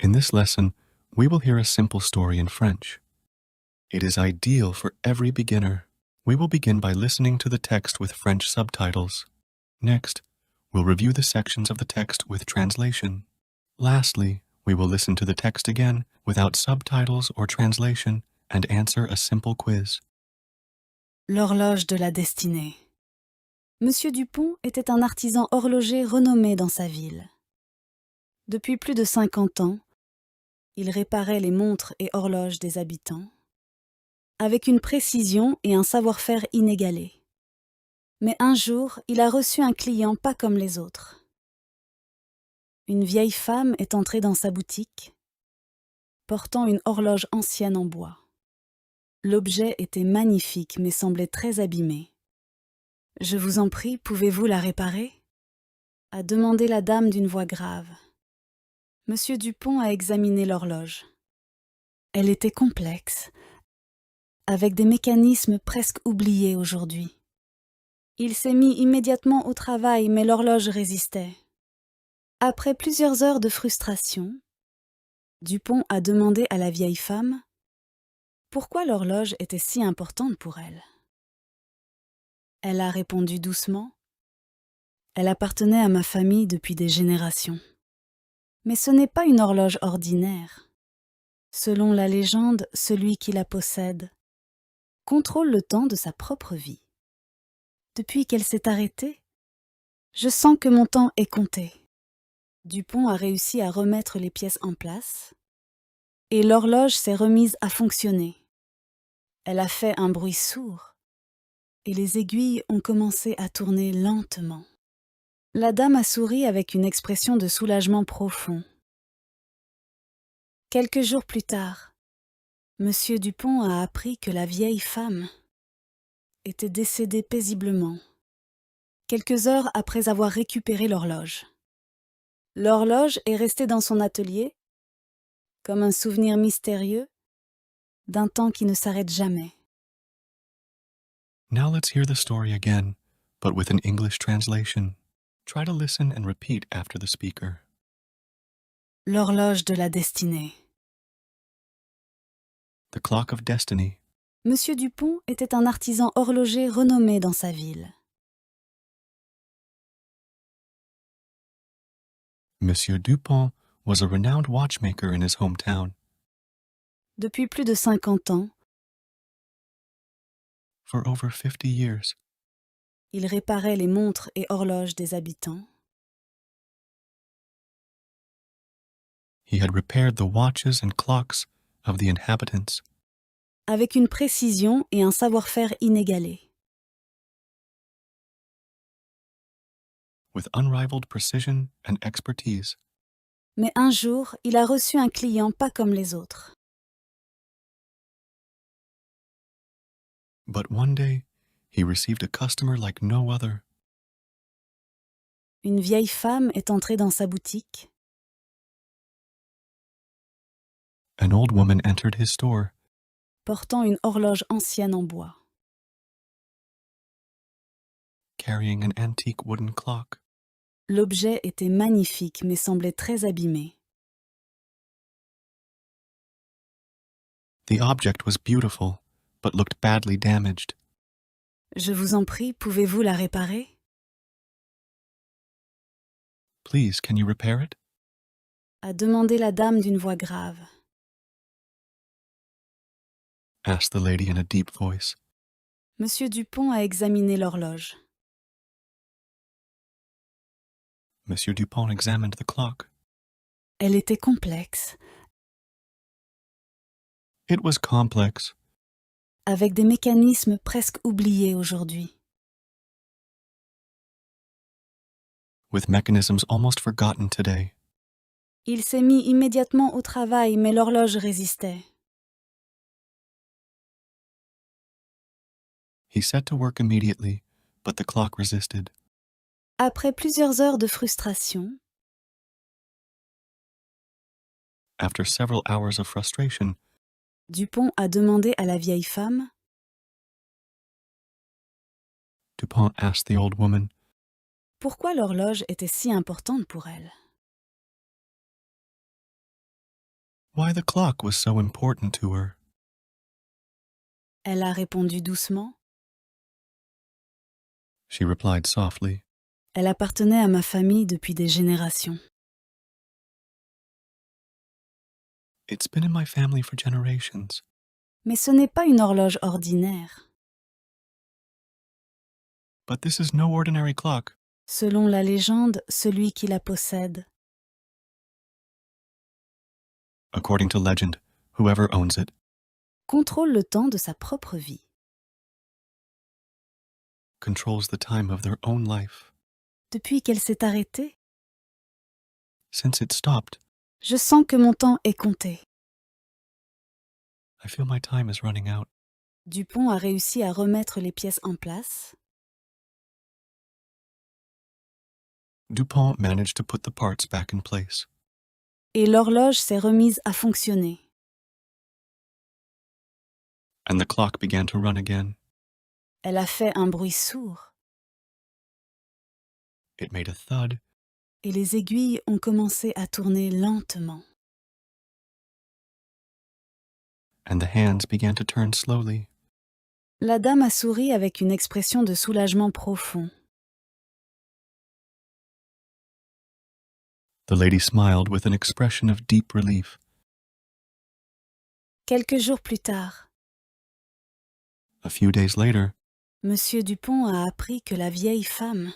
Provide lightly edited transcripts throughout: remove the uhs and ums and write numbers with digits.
In this lesson, we will hear a simple story in French. It is ideal for every beginner. We will begin by listening to the text with French subtitles. Next, we'll review the sections of the text with translation. Lastly, we will listen to the text again without subtitles or translation and answer a simple quiz. L'horloge de la destinée. Monsieur Dupont était un artisan horloger renommé dans sa ville. Depuis plus de 50 ans, il réparait les montres et horloges des habitants, avec une précision et un savoir-faire inégalés. Mais un jour, il a reçu un client pas comme les autres. Une vieille femme est entrée dans sa boutique, portant une horloge ancienne en bois. L'objet était magnifique mais semblait très abîmé. « Je vous en prie, pouvez-vous la réparer ?» a demandé la dame d'une voix grave. Monsieur Dupont a examiné l'horloge. Elle était complexe, avec des mécanismes presque oubliés aujourd'hui. Il s'est mis immédiatement au travail, mais l'horloge résistait. Après plusieurs heures de frustration, Dupont a demandé à la vieille femme pourquoi l'horloge était si importante pour elle. Elle a répondu doucement « Elle appartenait à ma famille depuis des générations. Mais ce n'est pas une horloge ordinaire. Selon la légende, celui qui la possède contrôle le temps de sa propre vie. Depuis qu'elle s'est arrêtée, je sens que mon temps est compté. » Dupont a réussi à remettre les pièces en place et l'horloge s'est remise à fonctionner. Elle a fait un bruit sourd et les aiguilles ont commencé à tourner lentement. La dame a souri avec une expression de soulagement profond. Quelques jours plus tard, Monsieur Dupont a appris que la vieille femme était décédée paisiblement, quelques heures après avoir récupéré l'horloge. L'horloge est restée dans son atelier, comme un souvenir mystérieux d'un temps qui ne s'arrête jamais. Now let's hear the story again, but with an English translation. Try to listen and repeat after the speaker. L'horloge de la destinée. The Clock of Destiny. Monsieur Dupont était un artisan horloger renommé dans sa ville. Monsieur Dupont was a renowned watchmaker in his hometown. Depuis plus de 50 ans, For over 50 years, il réparait les montres et horloges des habitants. he had repaired the watches and clocks of the inhabitants Avec une précision et un savoir-faire inégalés. with unrivaled precision and expertise. Mais un jour, il a reçu un client pas comme les autres. But one day, he received a customer like no other. Une vieille femme est entrée dans sa boutique. An old woman entered his store, Portant une horloge ancienne en bois. carrying an antique wooden clock. L'objet était magnifique mais semblait très abîmé. The object was beautiful, but looked badly damaged. « Je vous en prie, pouvez-vous la réparer ?» Please, can you repair it? a demandé la dame d'une voix grave. Asked the lady in a deep voice. Monsieur Dupont a examiné l'horloge. Monsieur Dupont examined the clock. Elle était complexe, It was complex, avec des mécanismes presque oubliés aujourd'hui. with mechanisms almost forgotten today. Il s'est mis immédiatement au travail, mais l'horloge résistait. He set to work immediately, but the clock resisted. Après plusieurs heures de frustration, After several hours of frustration, Dupont a demandé à la vieille femme Dupont asked the old woman pourquoi l'horloge était si importante pour elle. why the clock was so important to her. Elle a répondu doucement. She replied softly. Elle appartenait à ma famille depuis des générations. It's been in my family for generations. Mais ce n'est pas une horloge ordinaire. But this is no ordinary clock. Selon la légende, celui qui la possède According to legend, whoever owns it contrôle le temps de sa propre vie. controls the time of their own life. Depuis qu'elle s'est arrêtée, Since it stopped, je sens que mon temps est compté. I feel my time is running out. Dupont a réussi à remettre les pièces en place. Dupont managed to put the parts back in place. Et l'horloge s'est remise à fonctionner. And the clock began to run again. Elle a fait un bruit sourd It made a thud, et les aiguilles ont commencé à tourner lentement. and the hands began to turn slowly. La dame a souri avec une expression de soulagement profond. The lady smiled with an expression of deep relief. Quelques jours plus tard, A few days later, Monsieur Dupont a appris que la vieille femme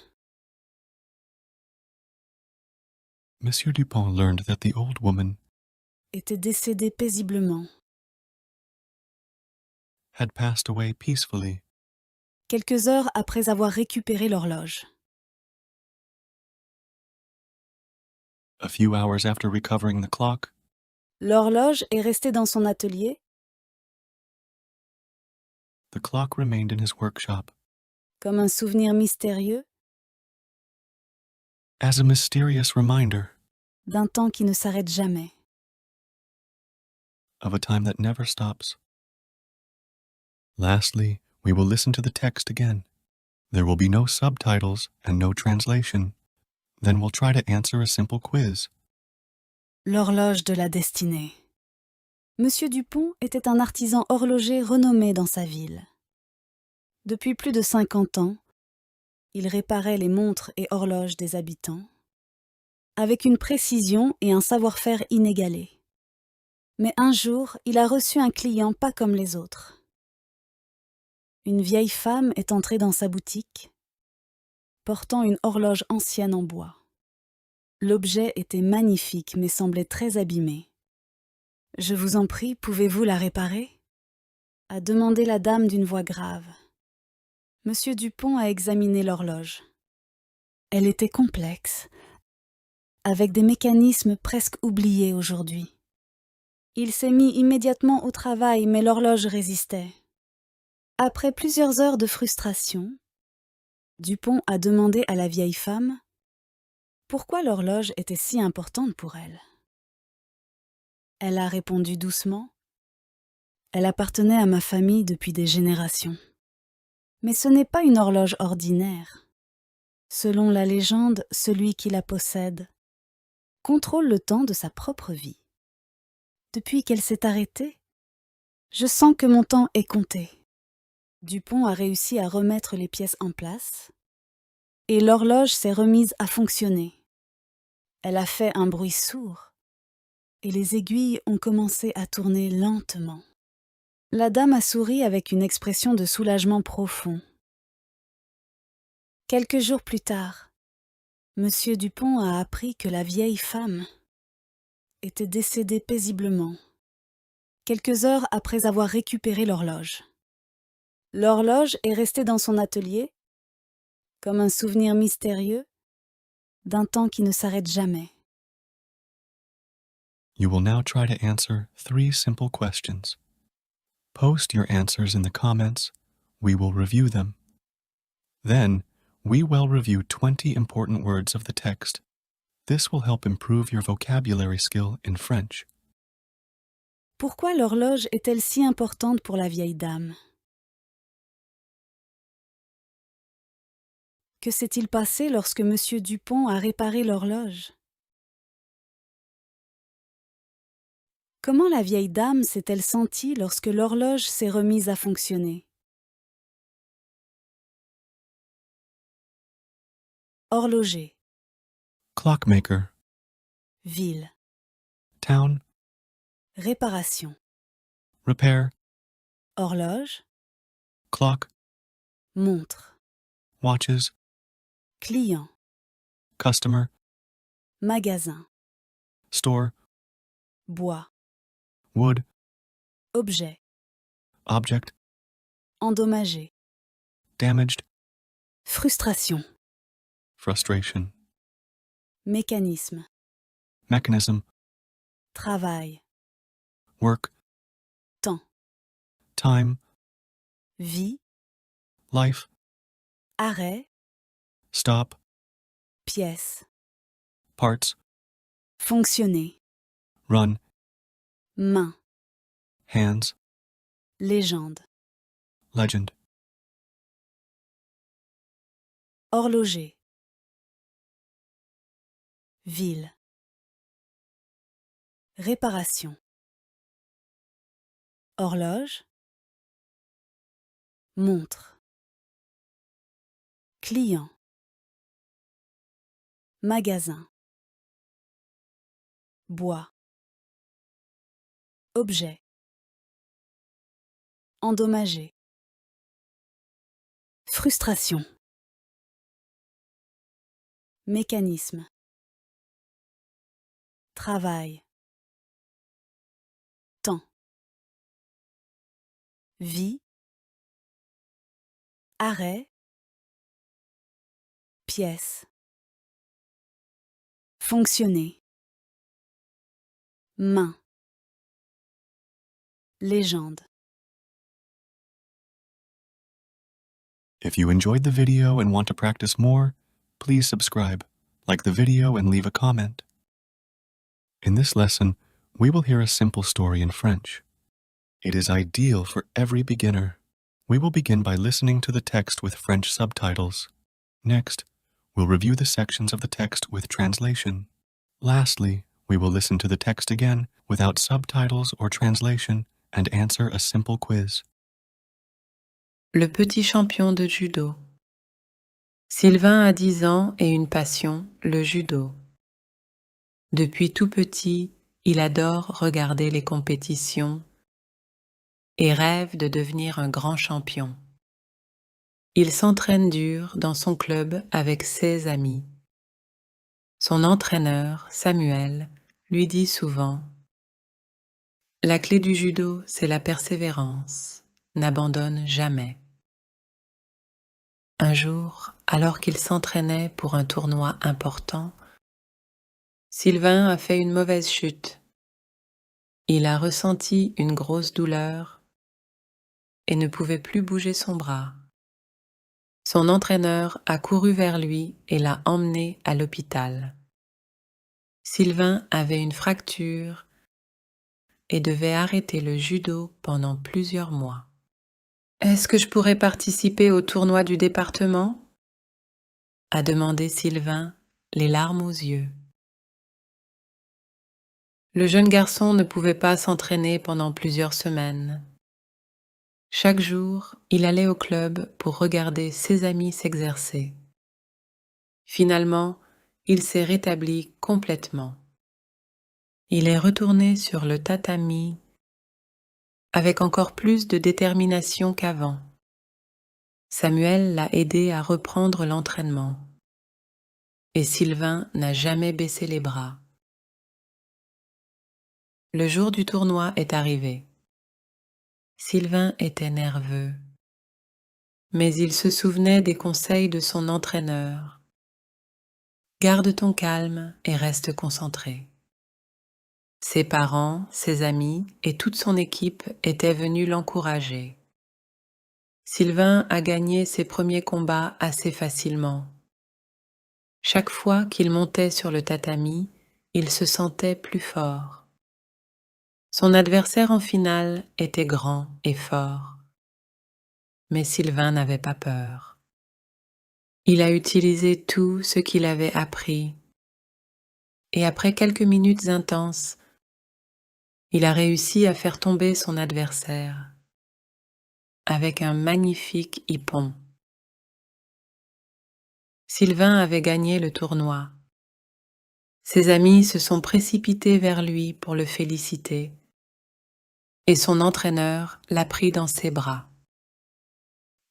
Monsieur Dupont learned that the old woman était décédée paisiblement. had passed away peacefully Quelques heures après avoir récupéré l'horloge. a few hours after recovering the clock. L'horloge est restée dans son atelier The clock remained in his workshop comme un souvenir mystérieux as a mysterious reminder d'un temps qui ne s'arrête jamais. of a time that never stops. Lastly, we will listen to the text again. There will be no subtitles and no translation. Then we'll try to answer a simple quiz. L'horloge de la destinée. Monsieur Dupont était un artisan horloger renommé dans sa ville. Depuis plus de 50 ans, il réparait les montres et horloges des habitants, avec une précision et un savoir-faire inégalés. Mais un jour, il a reçu un client pas comme les autres. Une vieille femme est entrée dans sa boutique, portant une horloge ancienne en bois. L'objet était magnifique mais semblait très abîmé. « Je vous en prie, pouvez-vous la réparer ?» a demandé la dame d'une voix grave. Monsieur Dupont a examiné l'horloge. Elle était complexe, avec des mécanismes presque oubliés aujourd'hui. Il s'est mis immédiatement au travail, mais l'horloge résistait. Après plusieurs heures de frustration, Dupont a demandé à la vieille femme pourquoi l'horloge était si importante pour elle. Elle a répondu doucement. Elle appartenait à ma famille depuis des générations. Mais ce n'est pas une horloge ordinaire. Selon la légende, celui qui la possède contrôle le temps de sa propre vie. Depuis qu'elle s'est arrêtée, je sens que mon temps est compté. Dupont a réussi à remettre les pièces en place et l'horloge s'est remise à fonctionner. Elle a fait un bruit sourd et les aiguilles ont commencé à tourner lentement. La dame a souri avec une expression de soulagement profond. Quelques jours plus tard, Monsieur Dupont a appris que la vieille femme était décédée paisiblement, quelques heures après avoir récupéré l'horloge. L'horloge est restée dans son atelier, comme un souvenir mystérieux d'un temps qui ne s'arrête jamais. You will now try to answer 3 simple questions. Post your answers in the comments. We will review them. Then, we will review 20 important words of the text. This will help improve your vocabulary skill in French. Pourquoi l'horloge est-elle si importante pour la vieille dame? Que s'est-il passé lorsque Monsieur Dupont a réparé l'horloge? Comment la vieille dame s'est-elle sentie lorsque l'horloge s'est remise à fonctionner? Horloger, Clockmaker. ville, Town. réparation, Repair. horloge, Clock. montre, Watches. client, Customer. magasin, Store. bois, Wood. objet, Object. endommagé, Damaged. frustration, Frustration. mécanisme, Mechanism. travail, Work. temps, Time. vie, Life. arrêt, Stop. pièce, Parts. fonctionner, Run. main, Hands. légende, Legend. horloger, ville, réparation, horloge, montre, client, magasin, bois, objet, endommagé, frustration, mécanisme, travail, temps, vie, arrêt, pièce, fonctionner, main, légende. If you enjoyed the video and want to practice more, please subscribe, like the video, and leave a comment. In this lesson, we will hear a simple story in French. It is ideal for every beginner. We will begin by listening to the text with French subtitles. Next, we'll review the sections of the text with translation. Lastly, we will listen to the text again without subtitles or translation and answer a simple quiz. Le petit champion de judo. Sylvain a 10 ans et une passion, le judo. Depuis tout petit, il adore regarder les compétitions et rêve de devenir un grand champion. Il s'entraîne dur dans son club avec ses amis. Son entraîneur, Samuel, lui dit souvent « La clé du judo, c'est la persévérance. N'abandonne jamais. » Un jour, alors qu'il s'entraînait pour un tournoi important, Sylvain a fait une mauvaise chute. Il a ressenti une grosse douleur et ne pouvait plus bouger son bras. Son entraîneur a couru vers lui et l'a emmené à l'hôpital. Sylvain avait une fracture et devait arrêter le judo pendant plusieurs mois. « Est-ce que je pourrais participer au tournoi du département ?» a demandé Sylvain, les larmes aux yeux. Le jeune garçon ne pouvait pas s'entraîner pendant plusieurs semaines. Chaque jour, il allait au club pour regarder ses amis s'exercer. Finalement, il s'est rétabli complètement. Il est retourné sur le tatami avec encore plus de détermination qu'avant. Samuel l'a aidé à reprendre l'entraînement. Et Sylvain n'a jamais baissé les bras. Le jour du tournoi est arrivé. Sylvain était nerveux, mais il se souvenait des conseils de son entraîneur. Garde ton calme et reste concentré. Ses parents, ses amis et toute son équipe étaient venus l'encourager. Sylvain a gagné ses premiers combats assez facilement. Chaque fois qu'il montait sur le tatami, il se sentait plus fort. Son adversaire en finale était grand et fort. Mais Sylvain n'avait pas peur. Il a utilisé tout ce qu'il avait appris. Et après quelques minutes intenses, Il a réussi à faire tomber son adversaire avec un magnifique hippon. Sylvain avait gagné le tournoi. Ses amis se sont précipités vers lui pour le féliciter et son entraîneur l'a pris dans ses bras.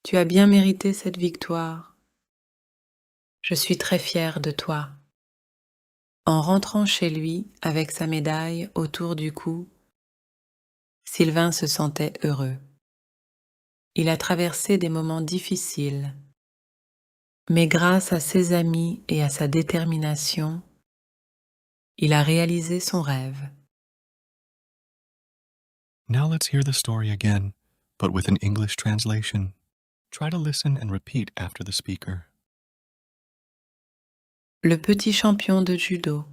Tu as bien mérité cette victoire. Je suis très fière de toi. En rentrant chez lui avec sa médaille autour du cou, Sylvain se sentait heureux. Il a traversé des moments difficiles, mais grâce à ses amis et à sa détermination, il a réalisé son rêve. Now let's hear the story again, but with an English translation. Try to listen and repeat after the speaker. Le petit champion de judo.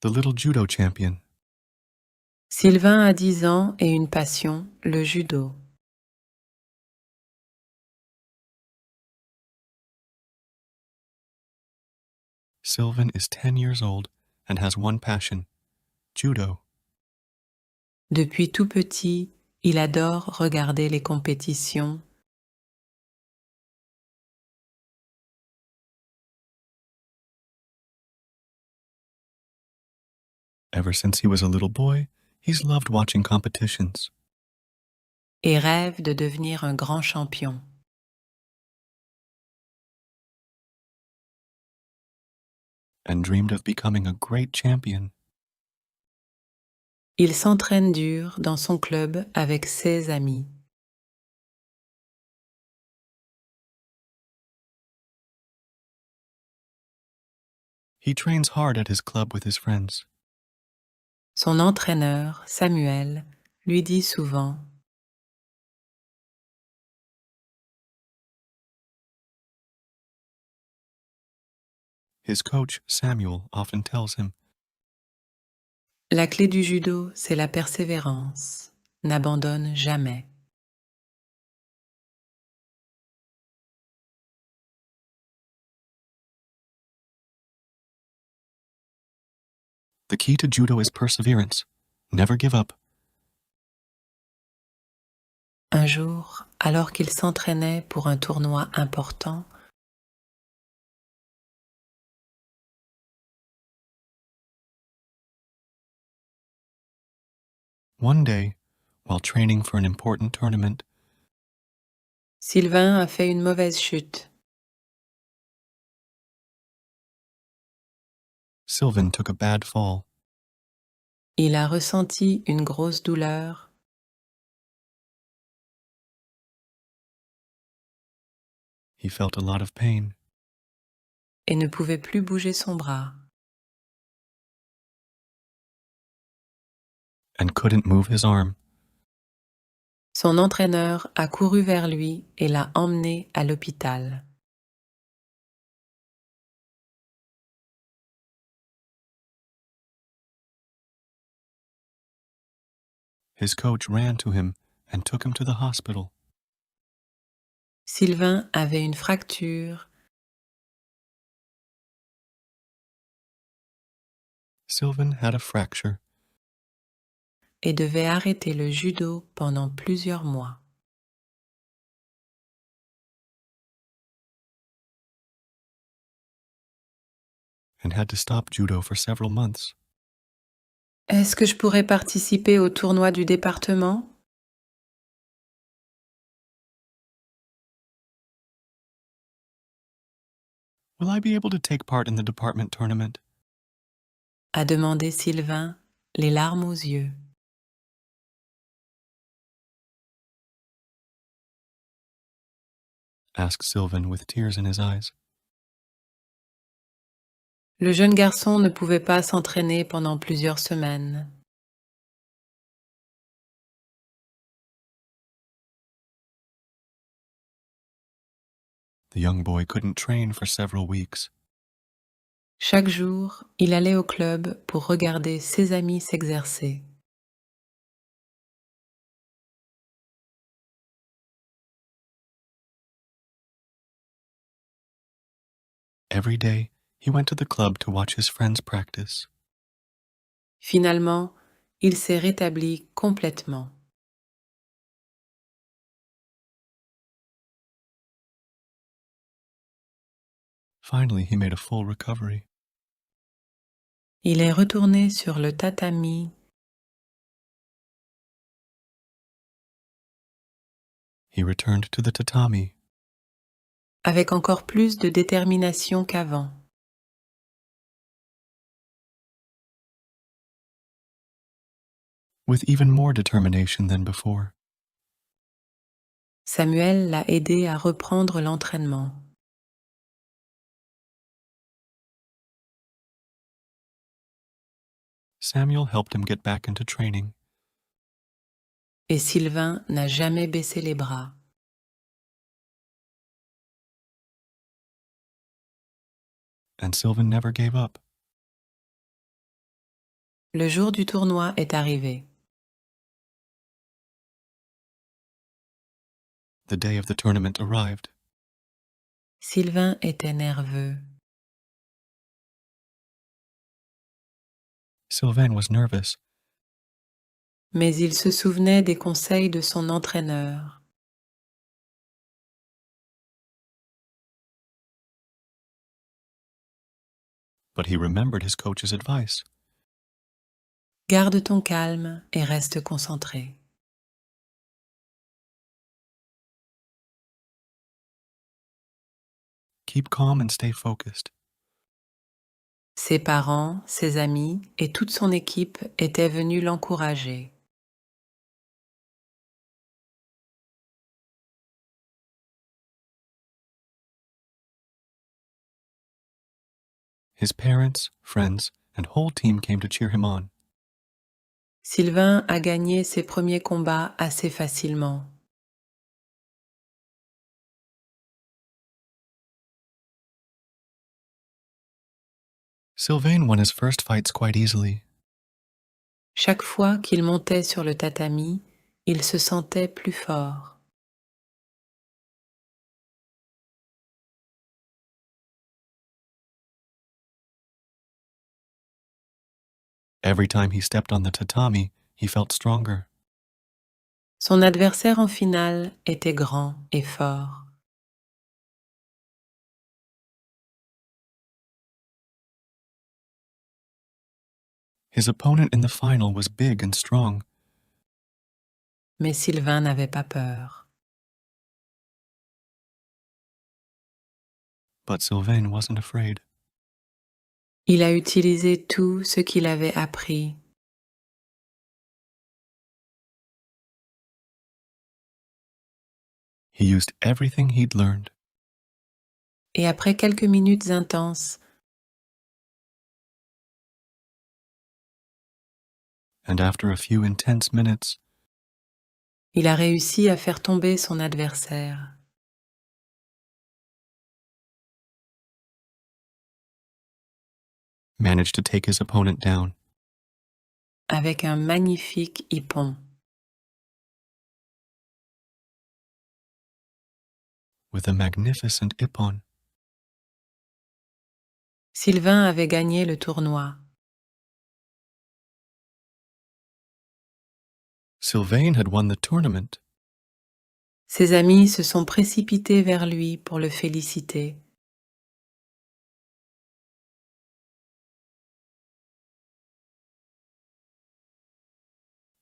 The little judo champion. Sylvain a 10 ans et une passion, le judo. Sylvan is 10 years old and has one passion, judo. Depuis tout petit, il adore regarder les compétitions. Ever since he was a little boy, he's loved watching competitions. Et rêve de devenir un grand champion. And dreamed of becoming a great champion. Il s'entraîne dur dans son club avec ses amis. He trains hard at his club with his friends. Son entraîneur, Samuel, lui dit souvent His coach, Samuel, often tells him, « La clé du judo, c'est la persévérance. N'abandonne jamais. » The key to judo is perseverance. Never give up. Un jour, alors qu'il s'entraînait pour un tournoi important, One day, while training for an important tournament, Sylvain a fait une mauvaise chute. Sylvan took a bad fall. Il a ressenti une grosse douleur He felt a lot of pain et ne pouvait plus bouger son bras. and couldn't move his arm. Son entraîneur a couru vers lui et l'a emmené à l'hôpital. His coach ran to him and took him to the hospital. Sylvain avait une fracture Sylvan had a fracture et devait arrêter le judo pendant plusieurs mois. and had to stop judo for several months. Est-ce que je pourrais participer au tournoi du département? Will I be able to take part in the department tournament? A demandé Sylvain, les larmes aux yeux. asked Sylvan with tears in his eyes. Le jeune garçon ne pouvait pas s'entraîner pendant plusieurs semaines. The young boy couldn't train for several weeks. Chaque jour, il allait au club pour regarder ses amis s'exercer. Every day, He went to the club to watch his friends practice. Finalement, il s'est rétabli complètement. Finally, he made a full recovery. Il est retourné sur le tatami. He returned to the tatami Avec encore plus de détermination qu'avant. with even more determination than before. Samuel l'a aidé à reprendre l'entraînement. Samuel helped him get back into training, Et Sylvain n'a jamais baissé les bras. and Sylvan never gave up. Le jour du tournoi est arrivé. The day of the tournament arrived. Sylvain était nerveux. Sylvain was nervous, Mais il se souvenait des conseils de son entraîneur. but he remembered his coach's advice. Garde ton calme et reste concentré. Keep calm and stay focused. Ses parents, ses amis et toute son équipe étaient venus l'encourager. His parents, friends, and whole team came to cheer him on. Sylvain a gagné ses premiers combats assez facilement. Sylvain won his first fights quite easily. Chaque fois qu'il montait sur le tatami, il se sentait plus fort. Every time he stepped on the tatami, he felt stronger. Son adversaire en finale était grand et fort. His opponent in the final was big and strong, Mais Sylvain n'avait pas peur. but Sylvain wasn't afraid. Il a utilisé tout ce qu'il avait appris. He used everything he'd learned, Et après quelques minutes intenses, and after a few intense minutes, il a réussi à faire tomber son adversaire. managed to take his opponent down Avec un magnifique ippon. with a magnificent ippon. Sylvain avait gagné le tournoi. Sylvain had won the tournament. Ses amis se sont précipités vers lui pour le féliciter.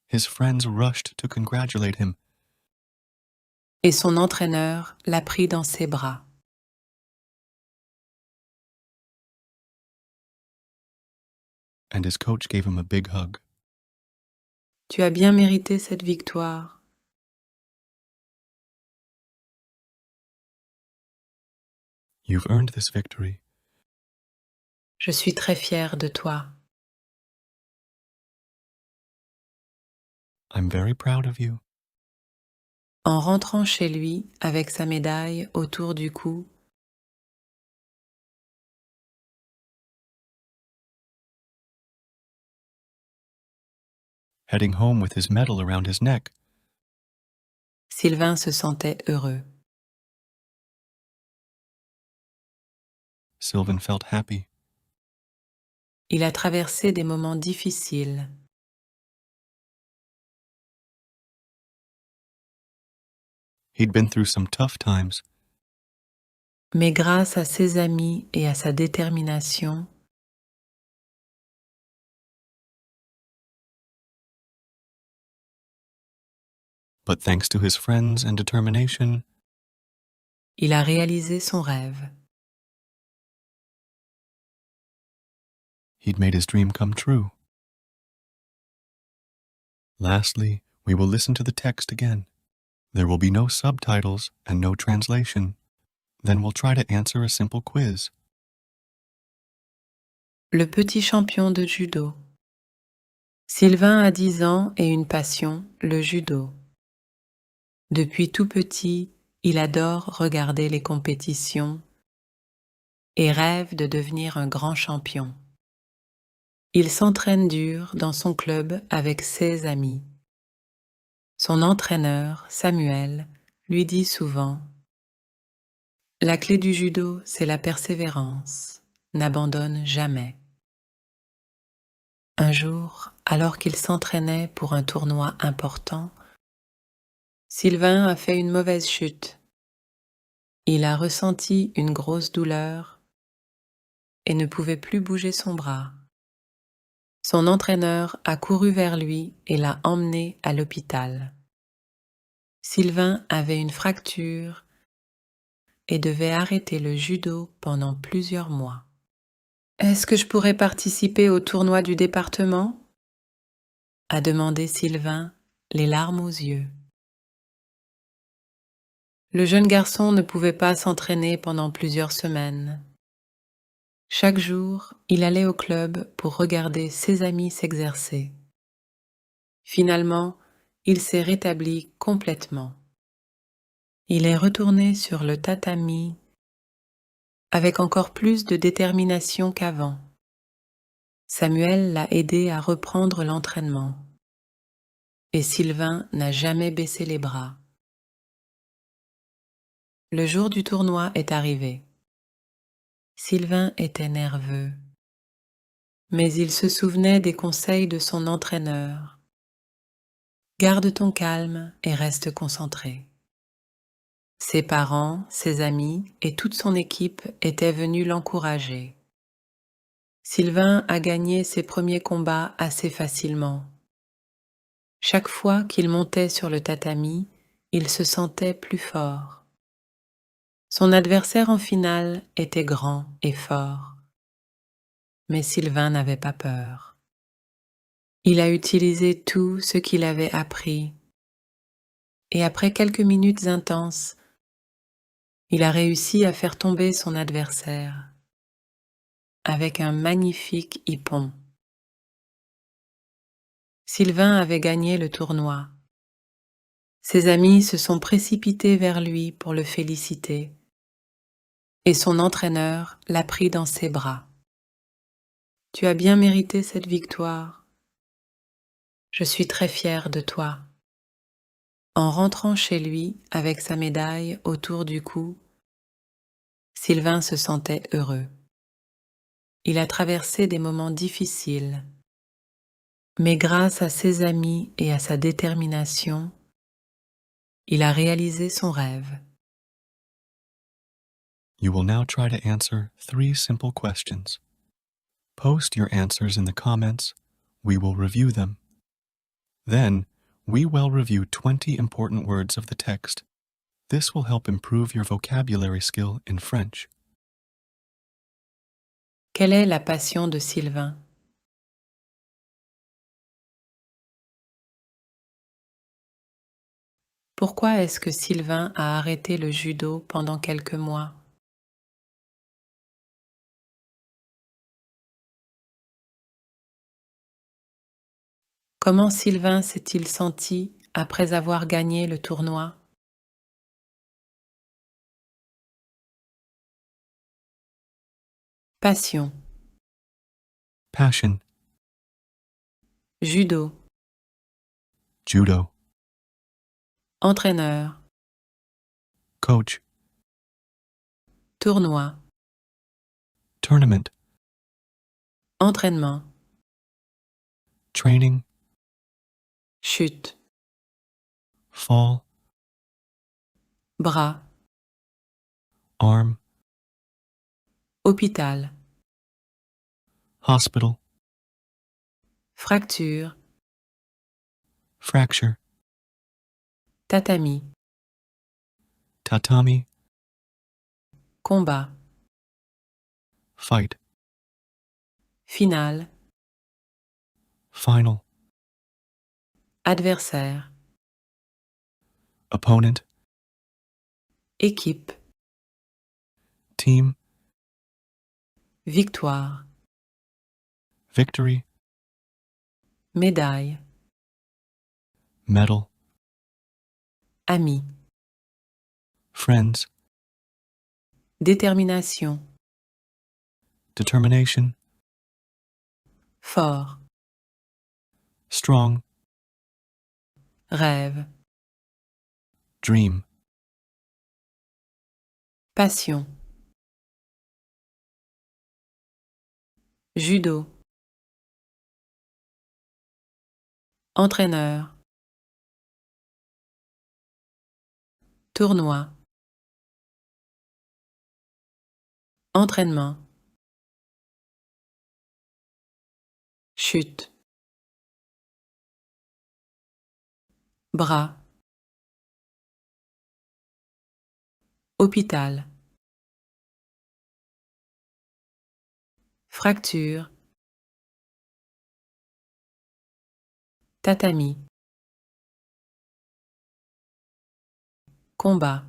His friends rushed to congratulate him, Et son entraîneur l'a pris dans ses bras. and his coach gave him a big hug. Tu as bien mérité cette victoire. You've earned this victory. Je suis très fière de toi. I'm very proud of you. En rentrant chez lui avec sa médaille autour du cou, Heading home with his medal around his neck, Sylvain se sentait heureux. Sylvain felt happy. Il a traversé des moments difficiles. He'd been through some tough times, Mais grâce à ses amis et à sa détermination, but thanks to his friends and determination, il a réalisé son rêve. he'd made his dream come true. Lastly, we will listen to the text again. There will be no subtitles and no translation. Then we'll try to answer a simple quiz. Le petit champion de judo. Sylvain a 10 ans et une passion, le judo. Depuis tout petit, il adore regarder les compétitions et rêve de devenir un grand champion. Il s'entraîne dur dans son club avec ses amis. Son entraîneur, Samuel, lui dit souvent « La clé du judo, c'est la persévérance. N'abandonne jamais. » Un jour, alors qu'il s'entraînait pour un tournoi important, Sylvain a fait une mauvaise chute. Il a ressenti une grosse douleur et ne pouvait plus bouger son bras. Son entraîneur a couru vers lui et l'a emmené à l'hôpital. Sylvain avait une fracture et devait arrêter le judo pendant plusieurs mois. « Est-ce que je pourrais participer au tournoi du département ?» a demandé Sylvain, les larmes aux yeux. Le jeune garçon ne pouvait pas s'entraîner pendant plusieurs semaines. Chaque jour, il allait au club pour regarder ses amis s'exercer. Finalement, il s'est rétabli complètement. Il est retourné sur le tatami avec encore plus de détermination qu'avant. Samuel l'a aidé à reprendre l'entraînement. Et Sylvain n'a jamais baissé les bras. Le jour du tournoi est arrivé. Sylvain était nerveux, mais il se souvenait des conseils de son entraîneur. Garde ton calme et reste concentré. Ses parents, ses amis et toute son équipe étaient venus l'encourager. Sylvain a gagné ses premiers combats assez facilement. Chaque fois qu'il montait sur le tatami, il se sentait plus fort. Son adversaire en finale était grand et fort. Mais Sylvain n'avait pas peur. Il a utilisé tout ce qu'il avait appris. Et après quelques minutes intenses, il a réussi à faire tomber son adversaire avec un magnifique ippon. Sylvain avait gagné le tournoi. Ses amis se sont précipités vers lui pour le féliciter et son entraîneur l'a pris dans ses bras. « Tu as bien mérité cette victoire. Je suis très fière de toi. » En rentrant chez lui avec sa médaille autour du cou, Sylvain se sentait heureux. Il a traversé des moments difficiles, mais grâce à ses amis et à sa détermination, il a réalisé son rêve. You will now try to answer 3 simple questions. Post your answers in the comments. We will review them. Then, we will review 20 important words of the text. This will help improve your vocabulary skill in French. Quelle est la passion de Sylvain? Pourquoi est-ce que Sylvain a arrêté le judo pendant quelques mois? Comment Sylvain s'est-il senti après avoir gagné le tournoi? Passion, Passion, judo, judo, entraîneur, coach, tournoi, tournament, entraînement, training, chute, fall, bras, arm, hôpital, hospital, fracture, fracture, tatami, tatami, combat, fight, finale, final, adversaire, opponent, équipe, team, victoire, victory, médaille, medal, ami, friends, détermination, determination, fort, strong, rêve, dream, passion, judo, entraîneur, tournoi, entraînement, chute, bras, hôpital, fracture, tatami, combat,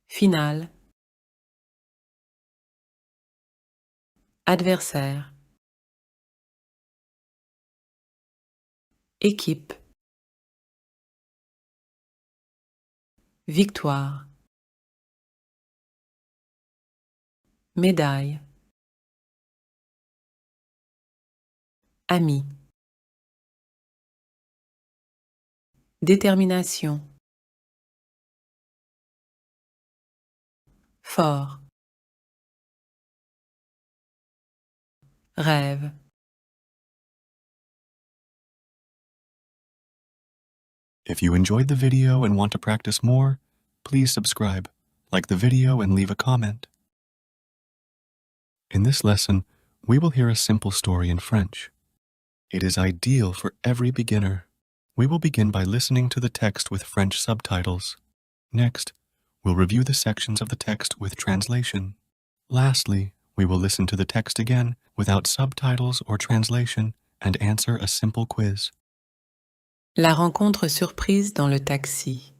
finale, adversaire, équipe, victoire, médaille, ami, détermination, fort, rêve, If you enjoyed the video and want to practice more, please subscribe, like the video, and leave a comment. In this lesson, we will hear a simple story in French. It is ideal for every beginner. We will begin by listening to the text with French subtitles. Next, we'll review the sections of the text with translation. Lastly, we will listen to the text again without subtitles or translation and answer a simple quiz. La rencontre surprise dans le taxi.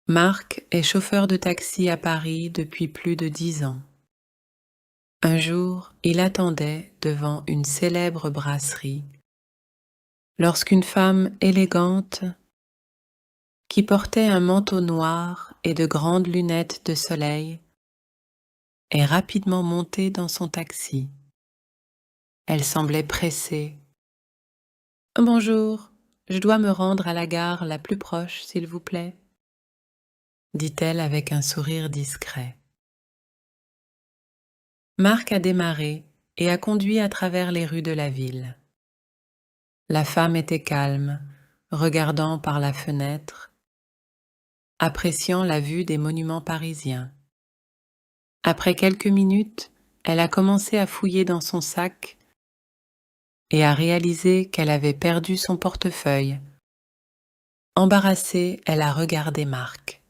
Marc est chauffeur de taxi à Paris depuis plus de 10 ans. Un jour, il attendait devant une célèbre brasserie lorsqu'une femme élégante qui portait un manteau noir et de grandes lunettes de soleil est rapidement montée dans son taxi. Elle semblait pressée. « Bonjour, je dois me rendre à la gare la plus proche, s'il vous plaît, » dit-elle avec un sourire discret. Marc a démarré et a conduit à travers les rues de la ville. La femme était calme, regardant par la fenêtre, appréciant la vue des monuments parisiens. Après quelques minutes, elle a commencé à fouiller dans son sac et a réalisé qu'elle avait perdu son portefeuille. Embarrassée, elle a regardé Marc.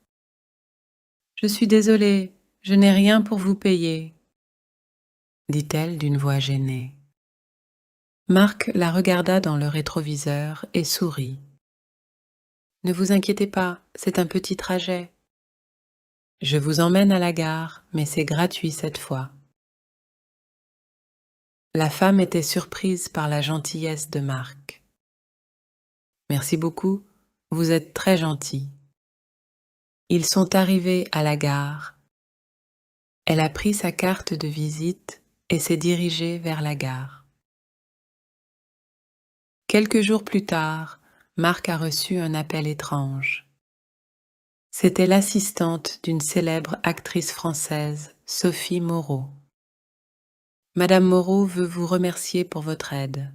« Je suis désolée, je n'ai rien pour vous payer, » dit-elle d'une voix gênée. Marc la regarda dans le rétroviseur et sourit. « Ne vous inquiétez pas, c'est un petit trajet. Je vous emmène à la gare, mais c'est gratuit cette fois. » La femme était surprise par la gentillesse de Marc. « Merci beaucoup, vous êtes très gentil. » Ils sont arrivés à la gare. Elle a pris sa carte de visite et s'est dirigée vers la gare. Quelques jours plus tard, Marc a reçu un appel étrange. C'était l'assistante d'une célèbre actrice française, Sophie Moreau. Madame Moreau veut vous remercier pour votre aide.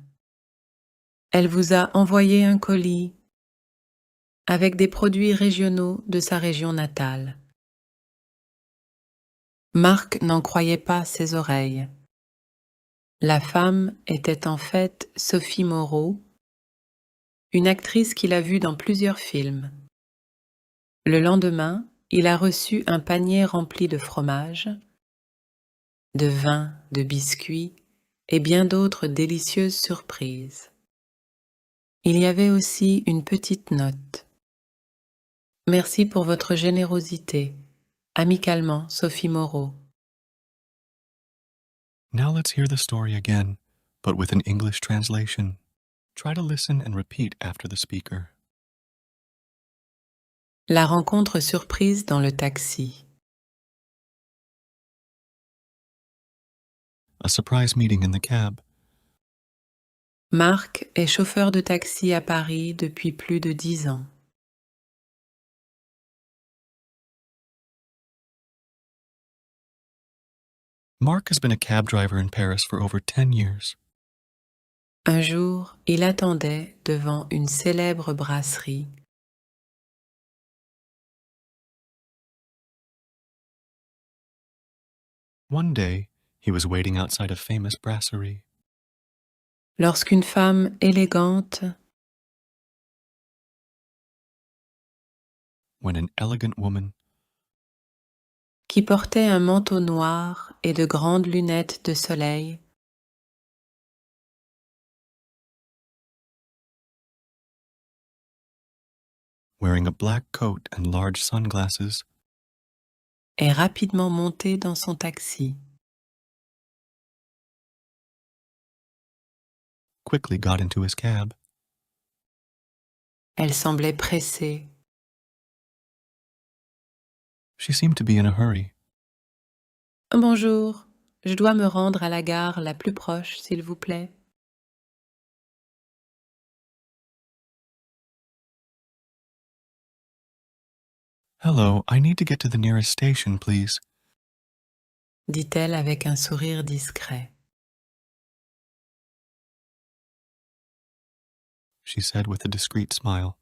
Elle vous a envoyé un colis avec des produits régionaux de sa région natale. Marc n'en croyait pas ses oreilles. La femme était en fait Sophie Moreau, une actrice qu'il a vue dans plusieurs films. Le lendemain, il a reçu un panier rempli de fromage, de vin, de biscuits et bien d'autres délicieuses surprises. Il y avait aussi une petite note. Merci pour votre générosité. Amicalement, Sophie Moreau. Now let's hear the story again, but with an English translation. Try to listen and repeat after the speaker. La rencontre surprise dans le taxi. A surprise meeting in the cab. Marc est chauffeur de taxi à Paris depuis plus de 10 ans. Mark has been a cab driver in Paris for over 10 years. Un jour, il attendait devant une célèbre brasserie. One day, he was waiting outside a famous brasserie Lorsqu'une femme élégante when an elegant woman qui portait un manteau noir et de grandes lunettes de soleil wearing a black coat and large sunglasses est rapidement montée dans son taxi. quickly got into his cab. Elle semblait pressée. She seemed to be in a hurry. Bonjour, je dois me rendre à la gare la plus proche, s'il vous plaît. Hello, I need to get to the nearest station, please. Dit-elle avec un sourire discret. She said with a discreet smile.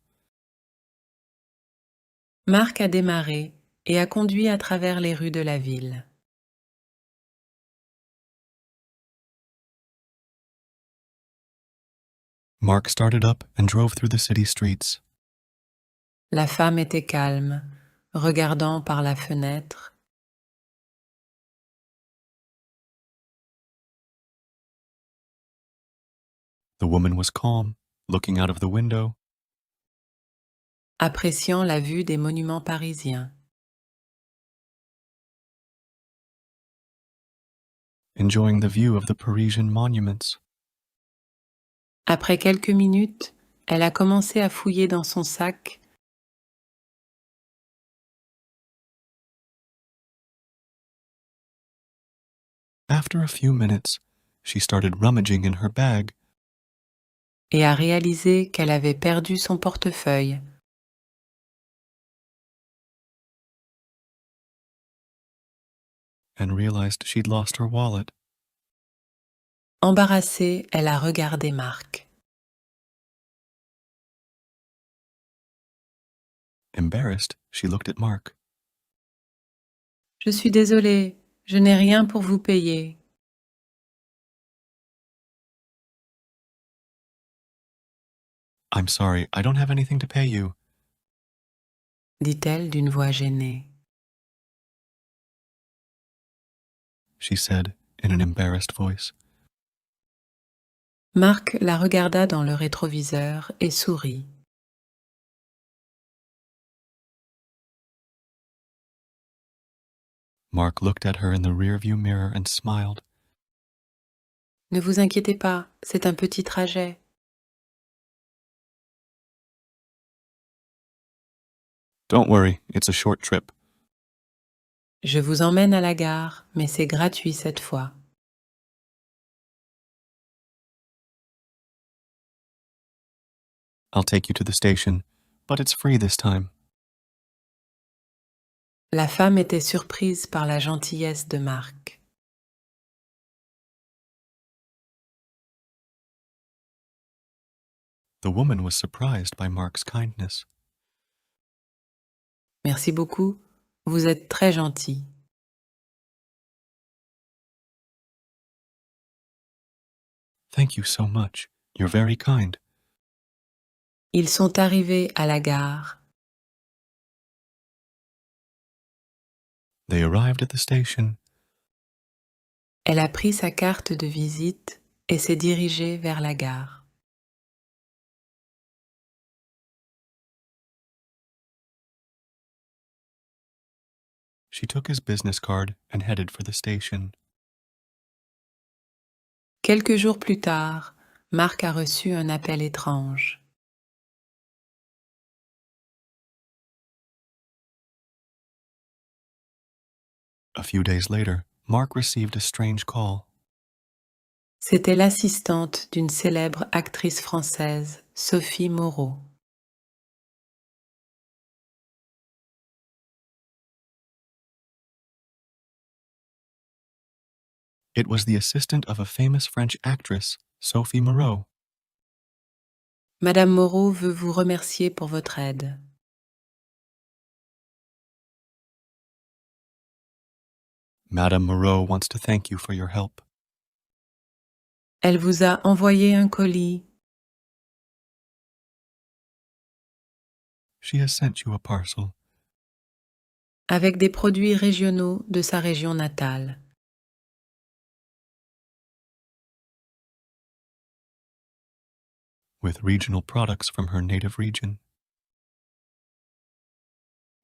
Marc a démarré et a conduit à travers les rues de la ville. Mark started up and drove through the city streets. La femme était calme, regardant par la fenêtre. The woman was calm, looking out of the window, Appréciant la vue des monuments parisiens. enjoying the view of the Parisian monuments. Après quelques minutes, elle a commencé à fouiller dans son sac. After a few minutes, she started rummaging in her bag Et a réalisé qu'elle avait perdu son portefeuille. and realized she'd lost her wallet. Embarrassée, elle a regardé Marc. Embarrassed, she looked at Mark. Je suis désolée, je n'ai rien pour vous payer. I'm sorry, I don't have anything to pay you, Dit-elle d'une voix gênée. she said in an embarrassed voice. Marc la regarda dans le rétroviseur et sourit. Mark looked at her in the rearview mirror and smiled. Ne vous inquiétez pas, c'est un petit trajet. Don't worry, it's a short trip. Je vous emmène à la gare, mais c'est gratuit cette fois. I'll take you to the station, but it's free this time. La femme était surprise par la gentillesse de Marc. The woman was surprised by Mark's kindness. Merci beaucoup, vous êtes très gentil. Thank you so much. You're very kind. Ils sont arrivés à la gare. They arrived at the station. Elle a pris sa carte de visite et s'est dirigée vers la gare. She took his business card and headed for the station. Quelques jours plus tard, Marc a reçu un appel étrange. A few days later, Mark received a strange call. C'était l'assistante d'une célèbre actrice française, Sophie Moreau. It was the assistant of a famous French actress, Sophie Moreau. Madame Moreau veut vous remercier pour votre aide. Madame Moreau wants to thank you for your help. Elle vous a envoyé un colis. She has sent you a parcel Avec des produits régionaux de sa région natale. with regional products from her native region.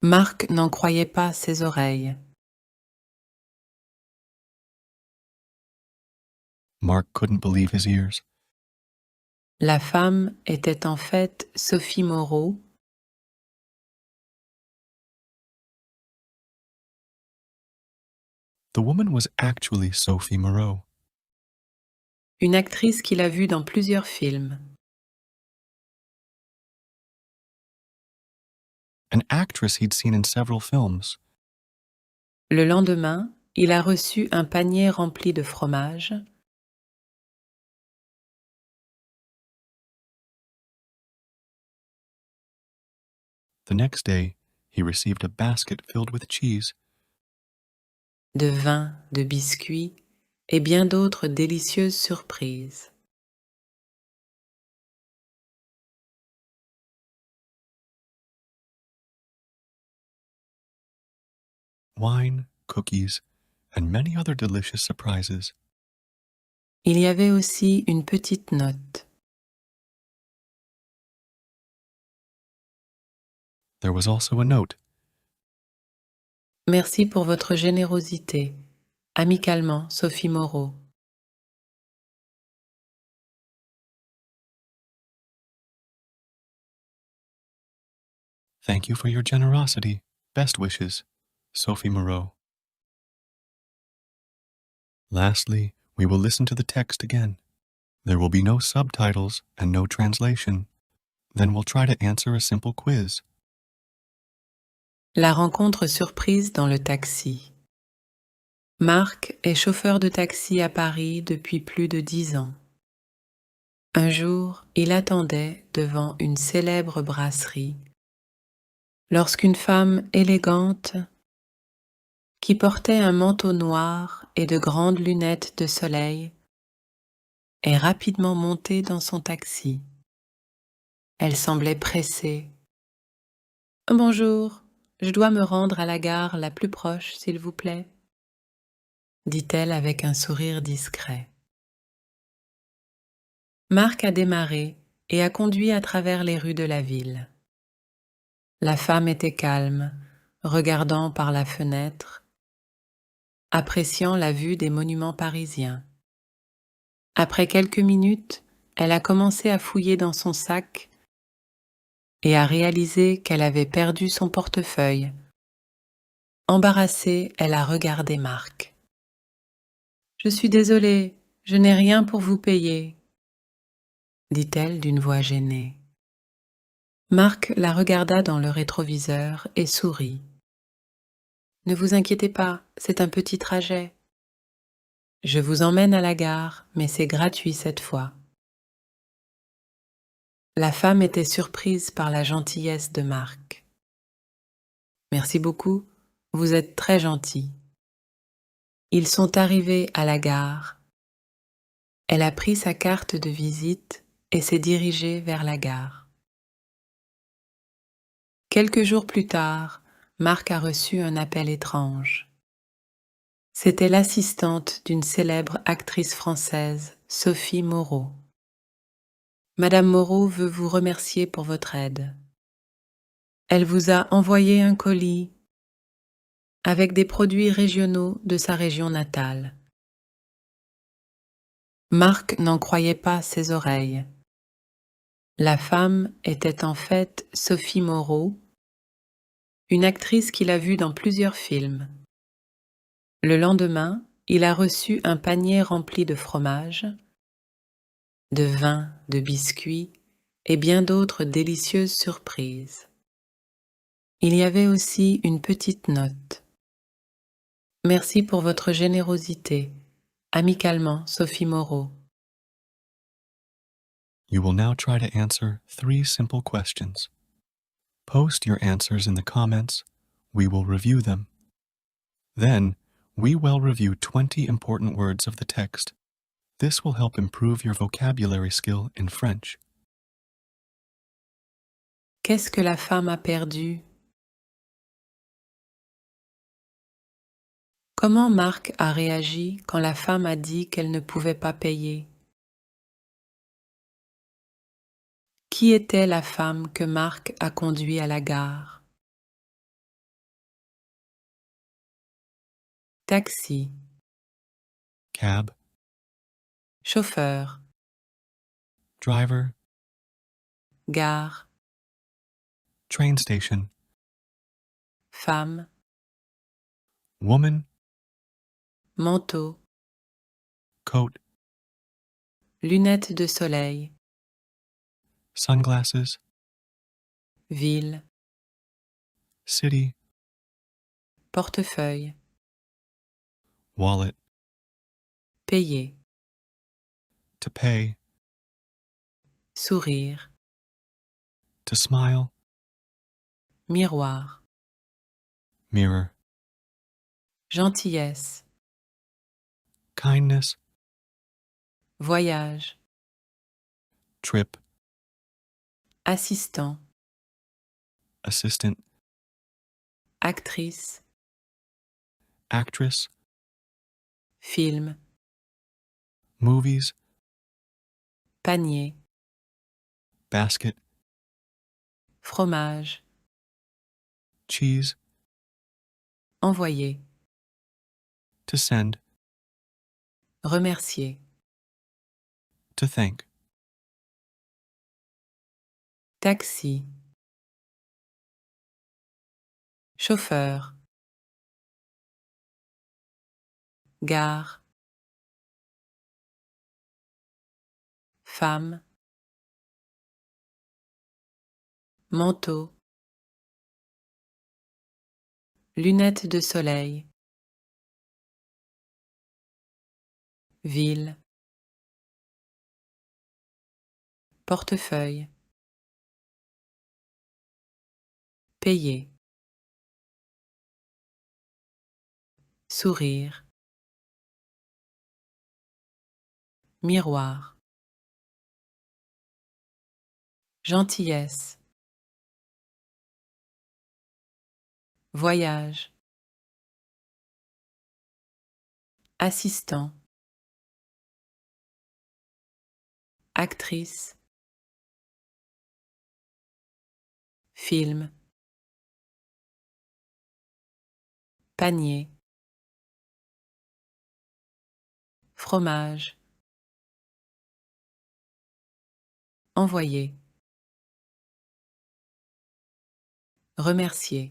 Marc n'en croyait pas ses oreilles. Mark couldn't believe his ears. La femme était en fait Sophie Moreau, The woman was actually Sophie Moreau, une actrice qu'il a vue dans plusieurs films. an actress he'd seen in several films. Le lendemain, il a reçu un panier rempli de fromage. The next day, he received a basket filled with cheese, De vin, de biscuits et bien d'autres délicieuses surprises. wine, cookies, and many other delicious surprises. Il y avait aussi une petite note. There was also a note. Merci pour votre générosité. Amicalement, Sophie Moreau. Thank you for your generosity. Best wishes, Sophie Moreau. Lastly, we will listen to the text again. There will be no subtitles and no translation. Then we'll try to answer a simple quiz. La rencontre surprise dans le taxi. Marc est chauffeur de taxi à Paris depuis plus de 10 ans. Un jour, il attendait devant une célèbre brasserie lorsqu'une femme élégante qui portait un manteau noir et de grandes lunettes de soleil est rapidement montée dans son taxi. Elle semblait pressée. « Bonjour, je dois me rendre à la gare la plus proche, s'il vous plaît, » dit-elle avec un sourire discret. Marc a démarré et a conduit à travers les rues de la ville. La femme était calme, regardant par la fenêtre, appréciant la vue des monuments parisiens. Après quelques minutes, elle a commencé à fouiller dans son sac et a réalisé qu'elle avait perdu son portefeuille. Embarrassée, elle a regardé Marc. « Je suis désolée, je n'ai rien pour vous payer, » dit-elle d'une voix gênée. Marc la regarda dans le rétroviseur et sourit. « Ne vous inquiétez pas, c'est un petit trajet. Je vous emmène à la gare, mais c'est gratuit cette fois. » La femme était surprise par la gentillesse de Marc. « Merci beaucoup, vous êtes très gentil. » Ils sont arrivés à la gare. Elle a pris sa carte de visite et s'est dirigée vers la gare. Quelques jours plus tard, Marc a reçu un appel étrange. C'était l'assistante d'une célèbre actrice française, Sophie Moreau. « Madame Moreau veut vous remercier pour votre aide. Elle vous a envoyé un colis avec des produits régionaux de sa région natale. » Marc n'en croyait pas ses oreilles. La femme était en fait Sophie Moreau, une actrice qu'il a vue dans plusieurs films. Le lendemain, il a reçu un panier rempli de fromage, de vin, de biscuits et bien d'autres délicieuses surprises. Il y avait aussi une petite note. « Merci pour votre générosité. Amicalement, Sophie Moreau. » You will now try to answer 3 simple questions. Post your answers in the comments. We will review them. Then, we will review 20 important words of the text. This will help improve your vocabulary skill in French. Qu'est-ce que la femme a perdu? Comment Marc a réagi quand la femme a dit qu'elle ne pouvait pas payer? Qui était la femme que Marc a conduit à la gare? Taxi, Cab, chauffeur, driver, gare, train station, femme, woman, manteau, coat, lunettes de soleil, sunglasses, ville, city, portefeuille, wallet, payer, to pay, sourire, to smile, miroir, mirror, gentillesse, kindness, voyage, trip, assistant, assistant, actrice, actress, film, movies, panier, basket, fromage, cheese, envoyer, to send, remercier, to thank, taxi, chauffeur, gare, femme, manteau, lunettes de soleil, ville, portefeuille, payer, sourire, miroir, gentillesse, voyage, assistant, actrice, film, panier, fromage, envoyer, remercier.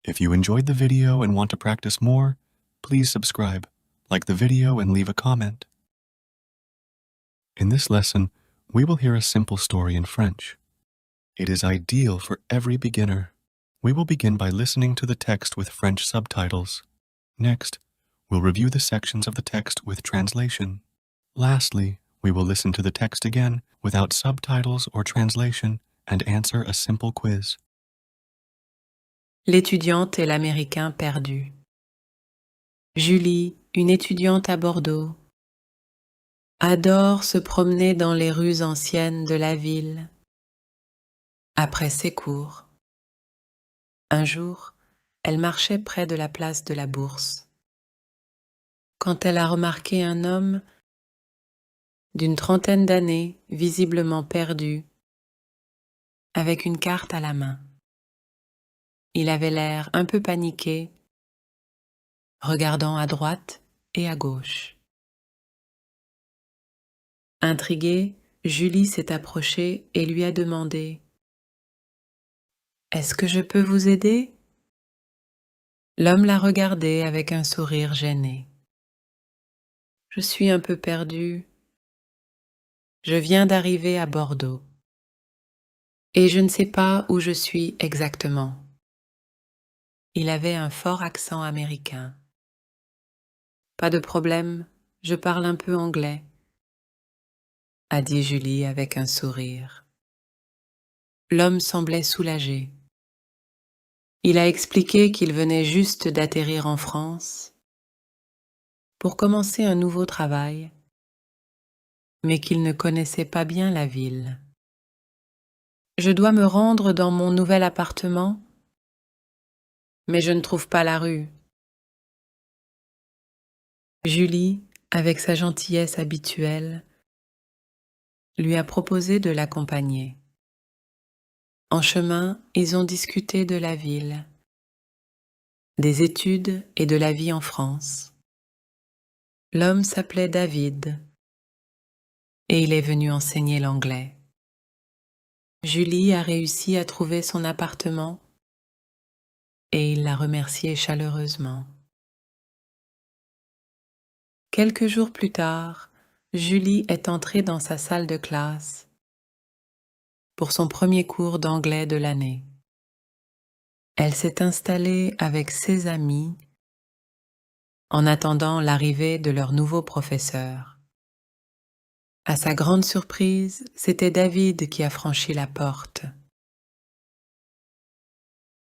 If you enjoyed the video and want to practice more, please subscribe, like the video, and leave a comment. In this lesson, we will hear a simple story in French. It is ideal for every beginner. We will begin by listening to the text with French subtitles. Next, we'll review the sections of the text with translation. Lastly, we will listen to the text again without subtitles or translation and answer a simple quiz. L'étudiante et l'Américain perdu. Julie, une étudiante à Bordeaux, adore se promener dans les rues anciennes de la ville. Après ses cours, un jour, elle marchait près de la place de la Bourse, quand elle a remarqué un homme d'une trentaine d'années, visiblement perdu, avec une carte à la main. Il avait l'air un peu paniqué, regardant à droite et à gauche. Intriguée, Julie s'est approchée et lui a demandé « Est-ce que je peux vous aider ?» L'homme l'a regardée avec un sourire gêné. « Je suis un peu perdu. Je viens d'arriver à Bordeaux. Et je ne sais pas où je suis exactement. » Il avait un fort accent américain. « Pas de problème, je parle un peu anglais, » a dit Julie avec un sourire. L'homme semblait soulagé. Il a expliqué qu'il venait juste d'atterrir en France pour commencer un nouveau travail, mais qu'il ne connaissait pas bien la ville. « Je dois me rendre dans mon nouvel appartement, mais je ne trouve pas la rue. » Julie, avec sa gentillesse habituelle, lui a proposé de l'accompagner. En chemin, ils ont discuté de la ville, des études et de la vie en France. L'homme s'appelait David et il est venu enseigner l'anglais. Julie a réussi à trouver son appartement et il l'a remercié chaleureusement. Quelques jours plus tard, Julie est entrée dans sa salle de classe pour son premier cours d'anglais de l'année. Elle s'est installée avec ses amis en attendant l'arrivée de leur nouveau professeur. À sa grande surprise, c'était David qui a franchi la porte.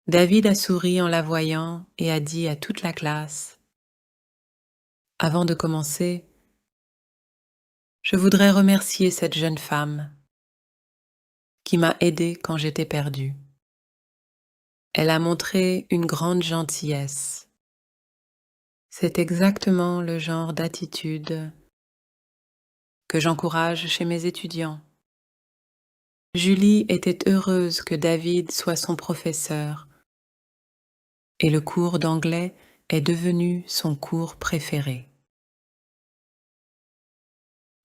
David a souri en la voyant et a dit à toute la classe « Avant de commencer, je voudrais remercier cette jeune femme qui m'a aidée quand j'étais perdue. Elle a montré une grande gentillesse. C'est exactement le genre d'attitude que j'encourage chez mes étudiants. » Julie était heureuse que David soit son professeur et le cours d'anglais est devenu son cours préféré.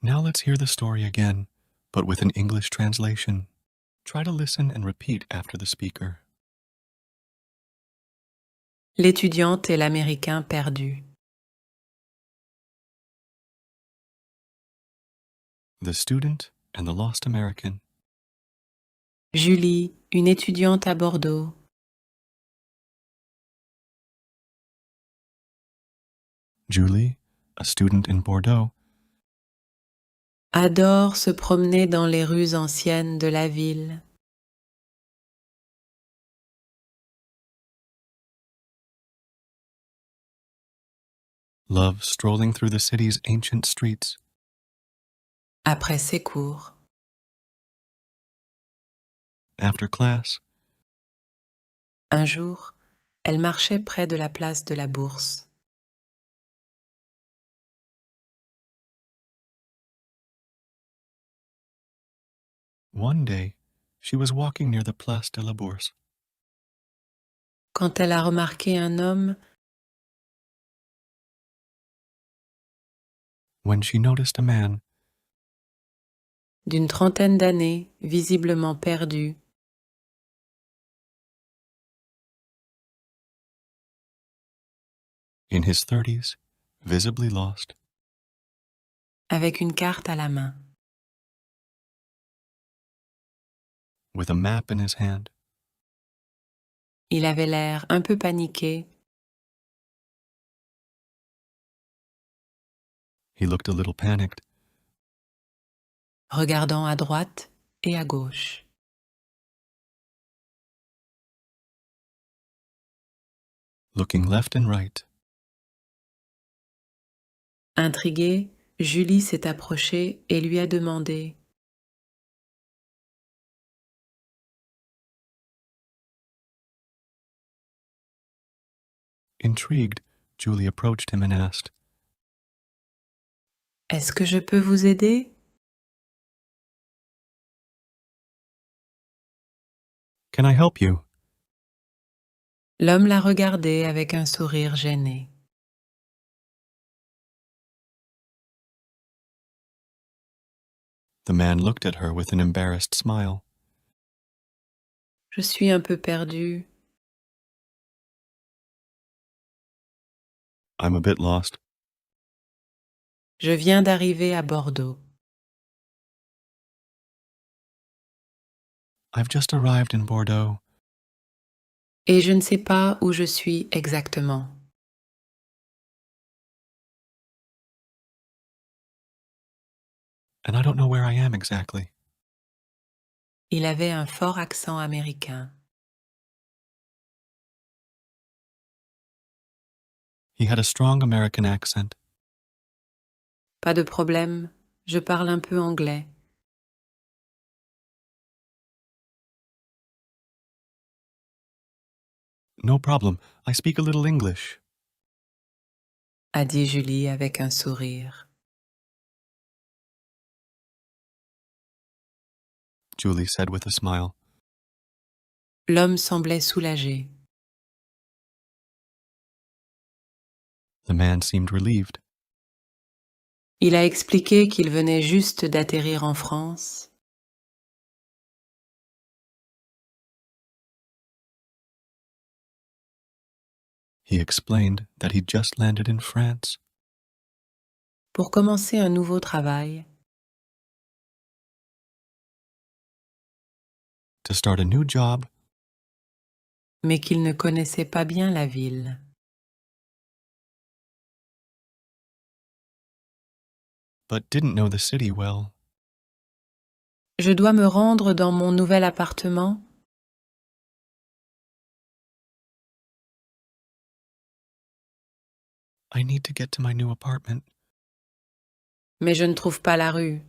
Now let's hear the story again, but with an English translation. Try to listen and repeat after the speaker. L'étudiante et l'Américain perdu. The Student and the Lost American. Julie, une étudiante à Bordeaux. Julie, a student in Bordeaux, Adore se promener dans les rues anciennes de la ville. loves strolling through the city's ancient streets. Après ses cours, After class, un jour, elle marchait près de la place de la Bourse. one day, she was walking near the Place de la Bourse Quand elle a remarqué un homme when she noticed a man d'une trentaine d'années, visiblement perdu, in his 30s, visibly lost, avec une carte à la main. with a map in his hand. Il avait l'air un peu paniqué, He looked a little panicked, regardant à droite et à gauche. looking left and right. Intriguée, Julie s'est approchée et lui a demandé Intrigued, Julie approached him and asked, « Est-ce que je peux vous aider ?» Can I help you? L'homme l'a regardée avec un sourire gêné. The man looked at her with an embarrassed smile. Je suis un peu perdu. I'm a bit lost. Je viens d'arriver à Bordeaux. I've just arrived in Bordeaux, Et je ne sais pas où je suis exactement. and I don't know where I am exactly. Il avait un fort accent américain. He had a strong American accent. Pas de problème, je parle un peu anglais. No problem, I speak a little English. A dit Julie avec un sourire. Julie said with a smile. L'homme semblait soulagé. The man seemed relieved. Il a expliqué qu'il venait juste d'atterrir en France. He explained that he'd just landed in France Pour commencer un nouveau travail. to start a new job, Mais qu'il ne connaissait pas bien la ville. but didn't know the city well. Je dois me rendre dans mon nouvel appartement. I need to get to my new apartment, Mais je ne trouve pas la rue.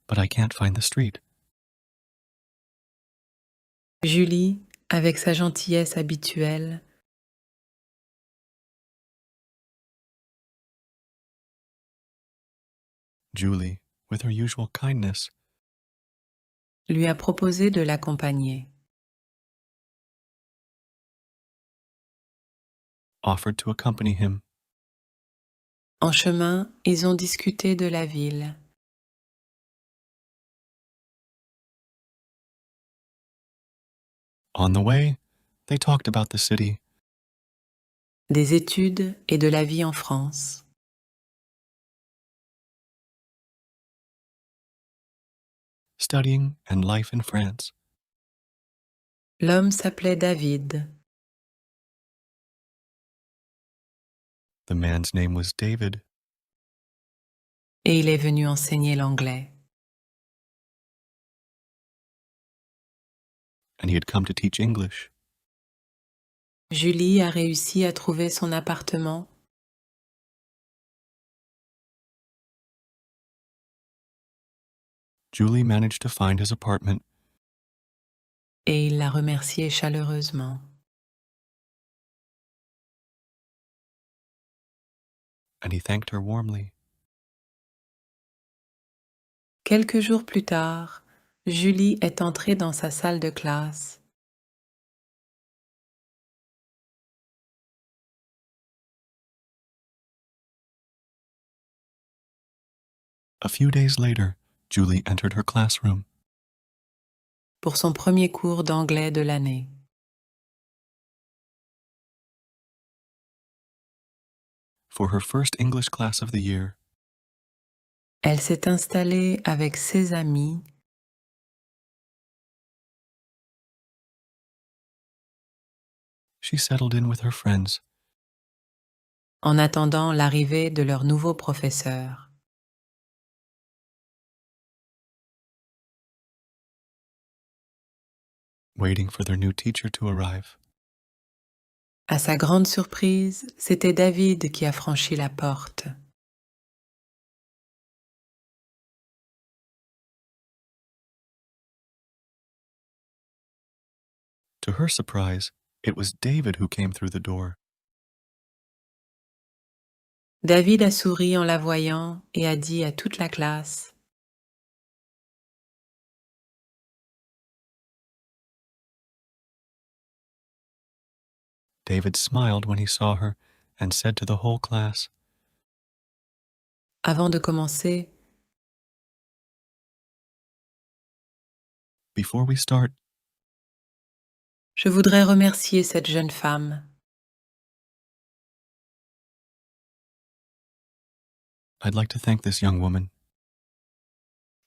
but I can't find the street. Julie, avec sa gentillesse habituelle, Julie, with her usual kindness, lui a proposé de l'accompagner. offered to accompany him. En chemin, ils ont discuté de la ville. On the way, they talked about the city, Des études et de la vie en France. studying and life in France. L'homme s'appelait David. The man's name was David, Et il est venu enseigner l'anglais. and he had come to teach English. Julie a réussi à trouver son appartement. Julie managed to find his apartment, Et il l'a remercié chaleureusement. and he thanked her warmly. Quelques jours plus tard, Julie est entrée dans sa salle de classe. A few days later, Julie entered her classroom Pour son premier cours d'anglais de l'année. for her first English class of the year. Elle s'est installée avec ses amis. She settled in with her friends En attendant l'arrivée de leur nouveau professeur. waiting for their new teacher to arrive. À sa grande surprise, c'était David qui a franchi la porte. To her surprise, it was David who came through the door. David a souri en la voyant et a dit à toute la classe: David smiled when he saw her and said to the whole class, Avant de commencer, "Before we start, je voudrais remercier cette jeune femme. I'd like to thank this young woman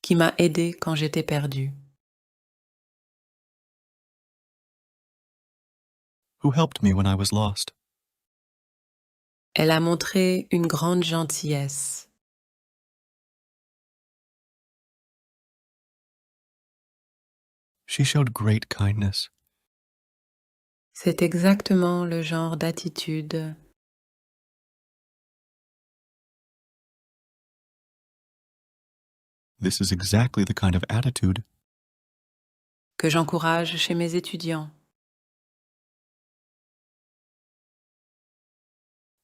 Qui m'a aidé quand j'étais perdue. who helped me when I was lost. Elle a montré une grande gentillesse. She showed great kindness. C'est exactement le genre d'attitude This is exactly the kind of attitude que j'encourage chez mes étudiants.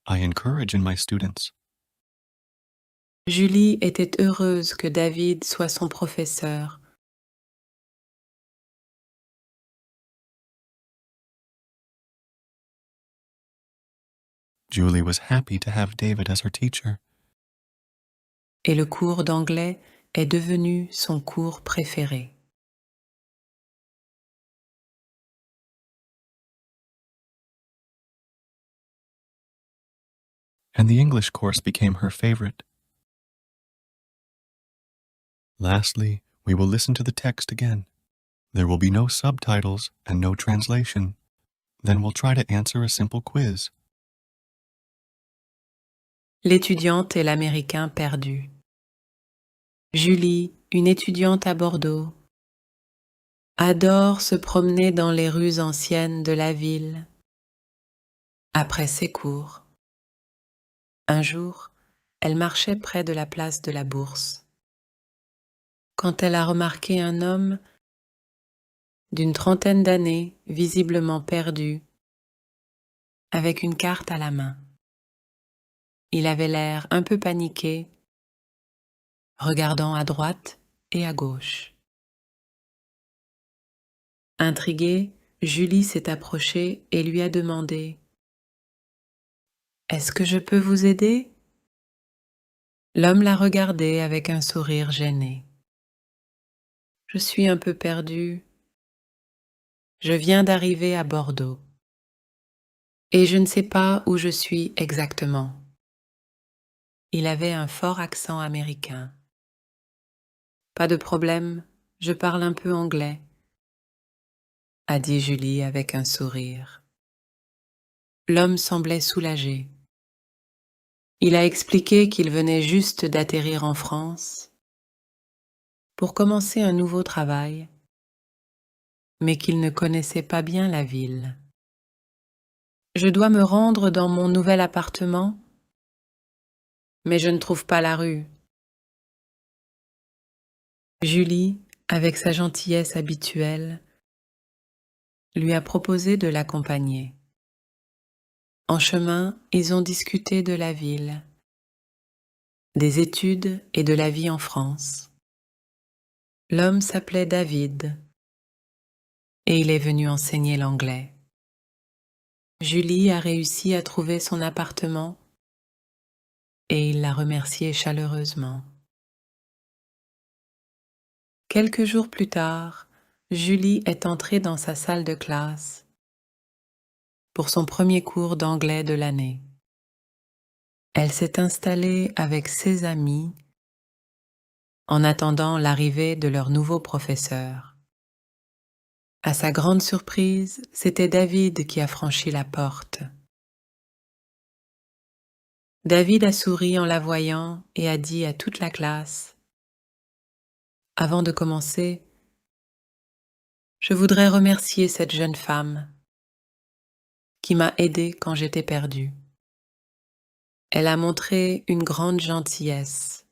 I encourage in my students. Julie était heureuse que David soit son professeur. Julie was happy to have David as her teacher, Et le cours d'anglais est devenu son cours préféré. and the English course became her favorite. Lastly, we will listen to the text again. There will be no subtitles and no translation. Then we'll try to answer a simple quiz. L'étudiante et l'Américain perdu. Julie, une étudiante à Bordeaux, adore se promener dans les rues anciennes de la ville. Après ses cours, un jour, elle marchait près de la place de la Bourse, quand elle a remarqué un homme d'une trentaine d'années, visiblement perdu, avec une carte à la main. Il avait l'air un peu paniqué, regardant à droite et à gauche. Intriguée, Julie s'est approchée et lui a demandé: « Est-ce que je peux vous aider ?» L'homme l'a regardée avec un sourire gêné. « Je suis un peu perdu. Je viens d'arriver à Bordeaux. Et je ne sais pas où je suis exactement. » Il avait un fort accent américain. « Pas de problème, je parle un peu anglais, » a dit Julie avec un sourire. L'homme semblait soulagé. Il a expliqué qu'il venait juste d'atterrir en France pour commencer un nouveau travail, mais qu'il ne connaissait pas bien la ville. « Je dois me rendre dans mon nouvel appartement, mais je ne trouve pas la rue. » Julie, avec sa gentillesse habituelle, lui a proposé de l'accompagner. En chemin, ils ont discuté de la ville, des études et de la vie en France. L'homme s'appelait David et il est venu enseigner l'anglais. Julie a réussi à trouver son appartement et il l'a remercié chaleureusement. Quelques jours plus tard, Julie est entrée dans sa salle de classe pour son premier cours d'anglais de l'année. Elle s'est installée avec ses amis en attendant l'arrivée de leur nouveau professeur. À sa grande surprise, c'était David qui a franchi la porte. David a souri en la voyant et a dit à toute la classe: « Avant de commencer, Je voudrais remercier cette jeune femme qui m'a aidée quand j'étais perdue. Elle a montré une grande gentillesse.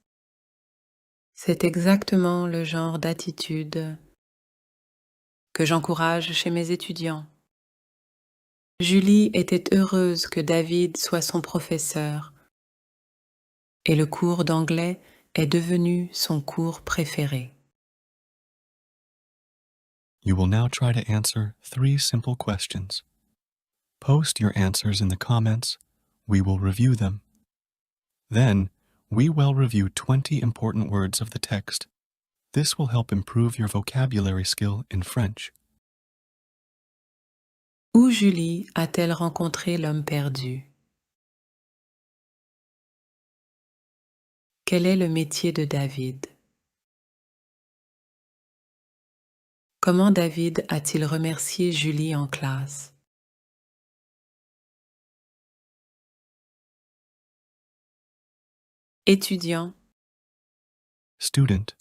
C'est exactement le genre d'attitude que j'encourage chez mes étudiants. Julie était heureuse que David soit son professeur et le cours d'anglais est devenu son cours préféré. You will now try to answer 3 simple questions. Post your answers in the comments. We will review them. Then, we will review 20 important words of the text. This will help improve your vocabulary skill in French. Où Julie a-t-elle rencontré l'homme perdu? Quel est le métier de David? Comment David a-t-il remercié Julie en classe? Étudiant, Student,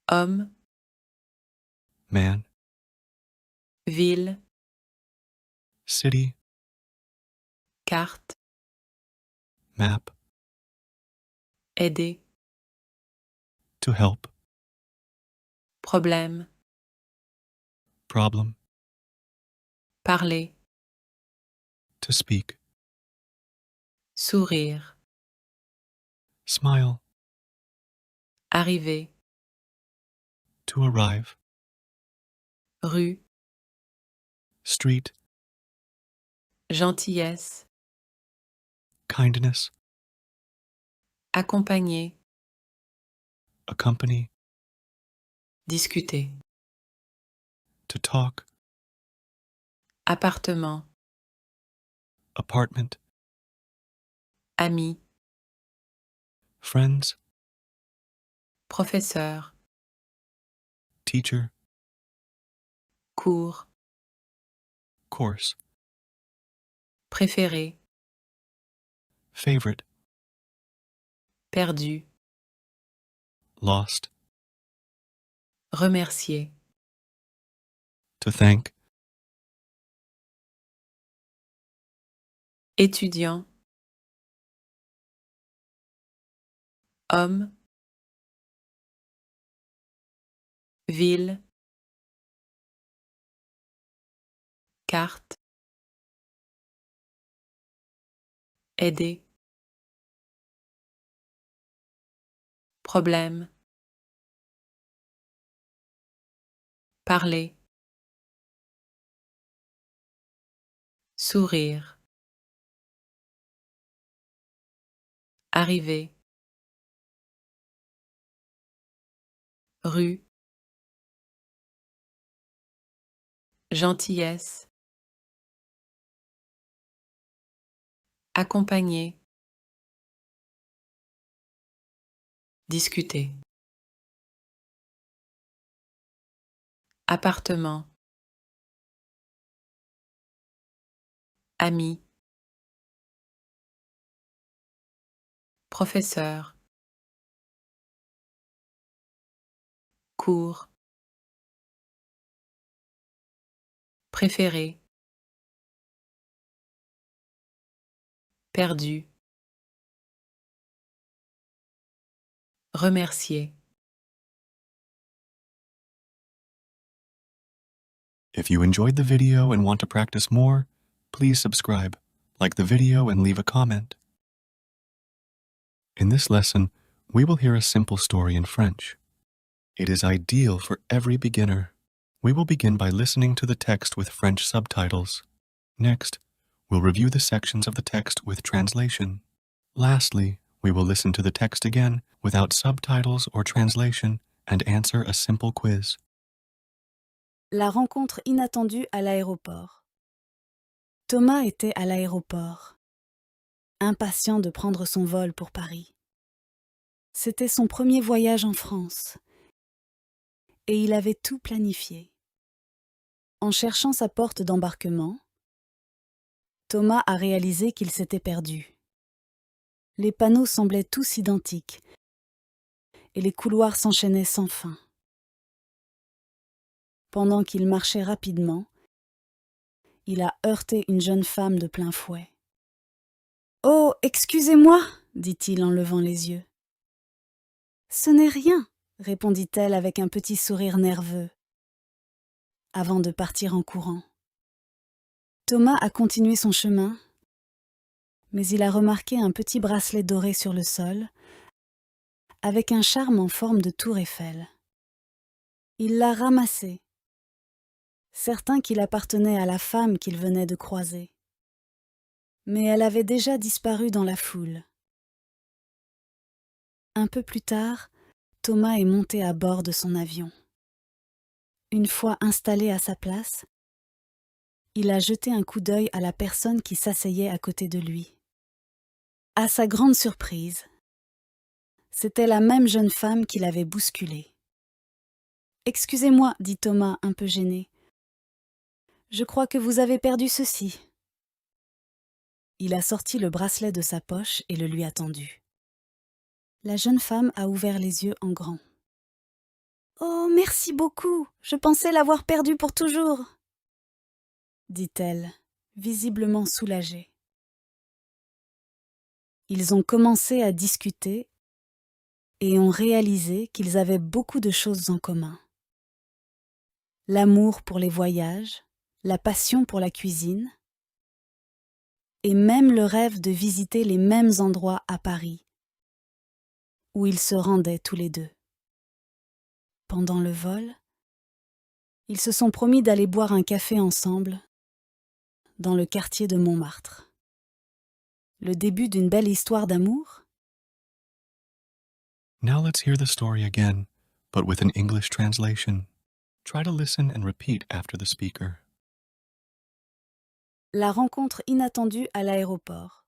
homme, man, ville, city, carte, map, aider, to help, problème, problem, parler, to speak, sourire, smile, arriver, to arrive, rue, street, gentillesse, kindness, accompagner, accompany, discuter, to talk, appartement, apartment, ami, friends, professeur, teacher, cours, course, préféré, favorite, perdu, lost, remercier, to thank, étudiant, homme, ville, carte, aider, problème, parler, sourire, arriver, rue, gentillesse, accompagner, discuter, appartement, ami, professeur, cours, préféré, perdu, remercier. If you enjoyed the video and want to practice more, please subscribe, like the video, and leave a comment. In this lesson, we will hear a simple story in French. It is ideal for every beginner. We will begin by listening to the text with French subtitles. Next, we'll review the sections of the text with translation. Lastly, we will listen to the text again without subtitles or translation and answer a simple quiz. La rencontre inattendue à l'aéroport. Thomas était à l'aéroport, impatient de prendre son vol pour Paris. C'était son premier voyage en France, et il avait tout planifié. En cherchant sa porte d'embarquement, Thomas a réalisé qu'il s'était perdu. Les panneaux semblaient tous identiques, et les couloirs s'enchaînaient sans fin. Pendant qu'il marchait rapidement, il a heurté une jeune femme de plein fouet. « Oh, excusez-moi » dit-il en levant les yeux. « Ce n'est rien » répondit-elle avec un petit sourire nerveux, avant de partir en courant. Thomas a continué son chemin, mais il a remarqué un petit bracelet doré sur le sol, avec un charme en forme de tour Eiffel. Il l'a ramassé, certain qu'il appartenait à la femme qu'il venait de croiser. Mais elle avait déjà disparu dans la foule. Un peu plus tard, Thomas est monté à bord de son avion. Une fois installé à sa place, il a jeté un coup d'œil à la personne qui s'asseyait à côté de lui. À sa grande surprise, c'était la même jeune femme qui l'avait bousculé. « Excusez-moi, dit Thomas un peu gêné. Je crois que vous avez perdu ceci. » Il a sorti le bracelet de sa poche et le lui a tendu. La jeune femme a ouvert les yeux en grand. « Oh, merci beaucoup, je pensais l'avoir perdu pour toujours, » dit-elle, visiblement soulagée. Ils ont commencé à discuter et ont réalisé qu'ils avaient beaucoup de choses en commun. L'amour pour les voyages, la passion pour la cuisine, et même le rêve de visiter les mêmes endroits à Paris, où ils se rendaient tous les deux. Pendant le vol, ils se sont promis d'aller boire un café ensemble dans le quartier de Montmartre. Le début d'une belle histoire d'amour? Now let's hear the story again, but with an English translation. Try to listen and repeat after the speaker. La rencontre inattendue à l'aéroport.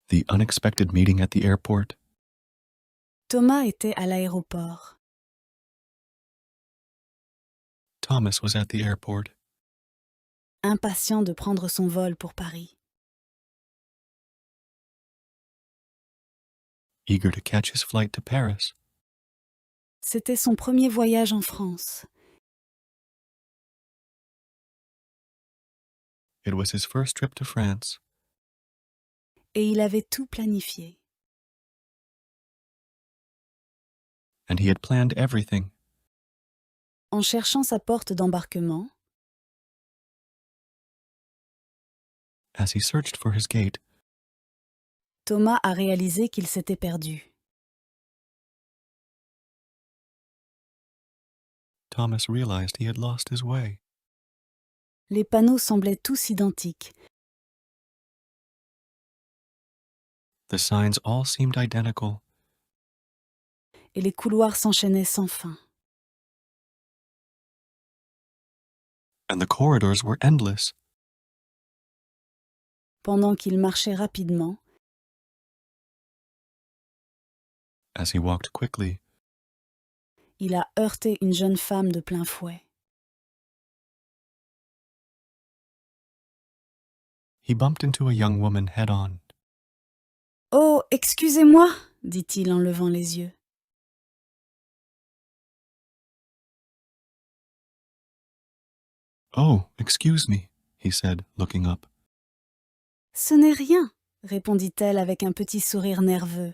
The unexpected meeting at the airport. Thomas était à l'aéroport. Thomas was at the airport, Impatient de prendre son vol pour Paris. eager to catch his flight to Paris. C'était son premier voyage en France. It was his first trip to France, Et il avait tout planifié. and he had planned everything. En cherchant sa porte d'embarquement, As he searched for his gate, Thomas a réalisé qu'il s'était perdu. Thomas realized he had lost his way. Les panneaux semblaient tous identiques, The signs all seemed identical, et les couloirs s'enchaînaient sans fin. and the corridors were endless. Pendant qu'il marchait rapidement, As he walked quickly, il a heurté une jeune femme de plein fouet. he bumped into a young woman head-on. « Oh, excusez-moi » dit-il en levant les yeux. Oh, excuse me, he said, looking up. « Ce n'est rien » répondit-elle avec un petit sourire nerveux.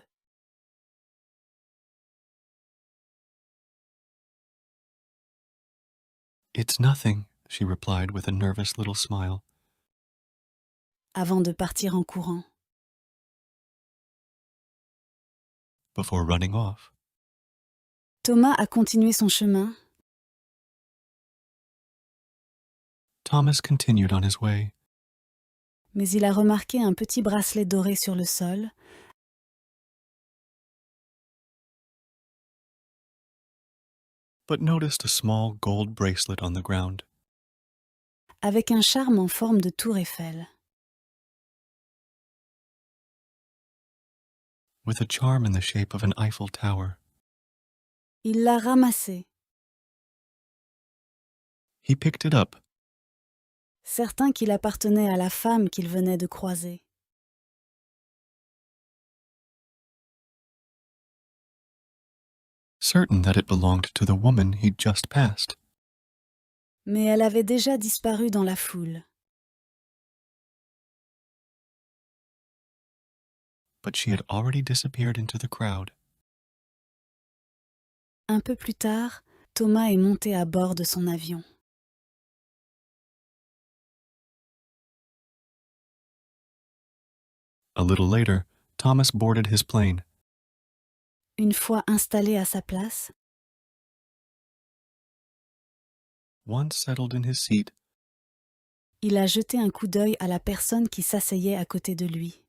It's nothing, she replied with a nervous little smile, Avant de partir en courant. before running off. Thomas a continué son chemin, Thomas continued on his way, mais il a remarqué un petit bracelet doré sur le sol, but noticed a small gold bracelet on the ground, avec un charme en forme de tour Eiffel. with a charm in the shape of an Eiffel Tower. Il l'a ramassé, He picked it up, certain qu'il appartenait à la femme qu'il venait de croiser. certain that it belonged to the woman he'd just passed. Mais elle avait déjà disparu dans la foule. But she had already disappeared into the crowd. Un peu plus tard, Thomas est monté à bord de son avion. A little later, Thomas boarded his plane. Une fois installé à sa place, Once settled in his seat, il a jeté un coup d'œil à la personne qui s'asseyait à côté de lui.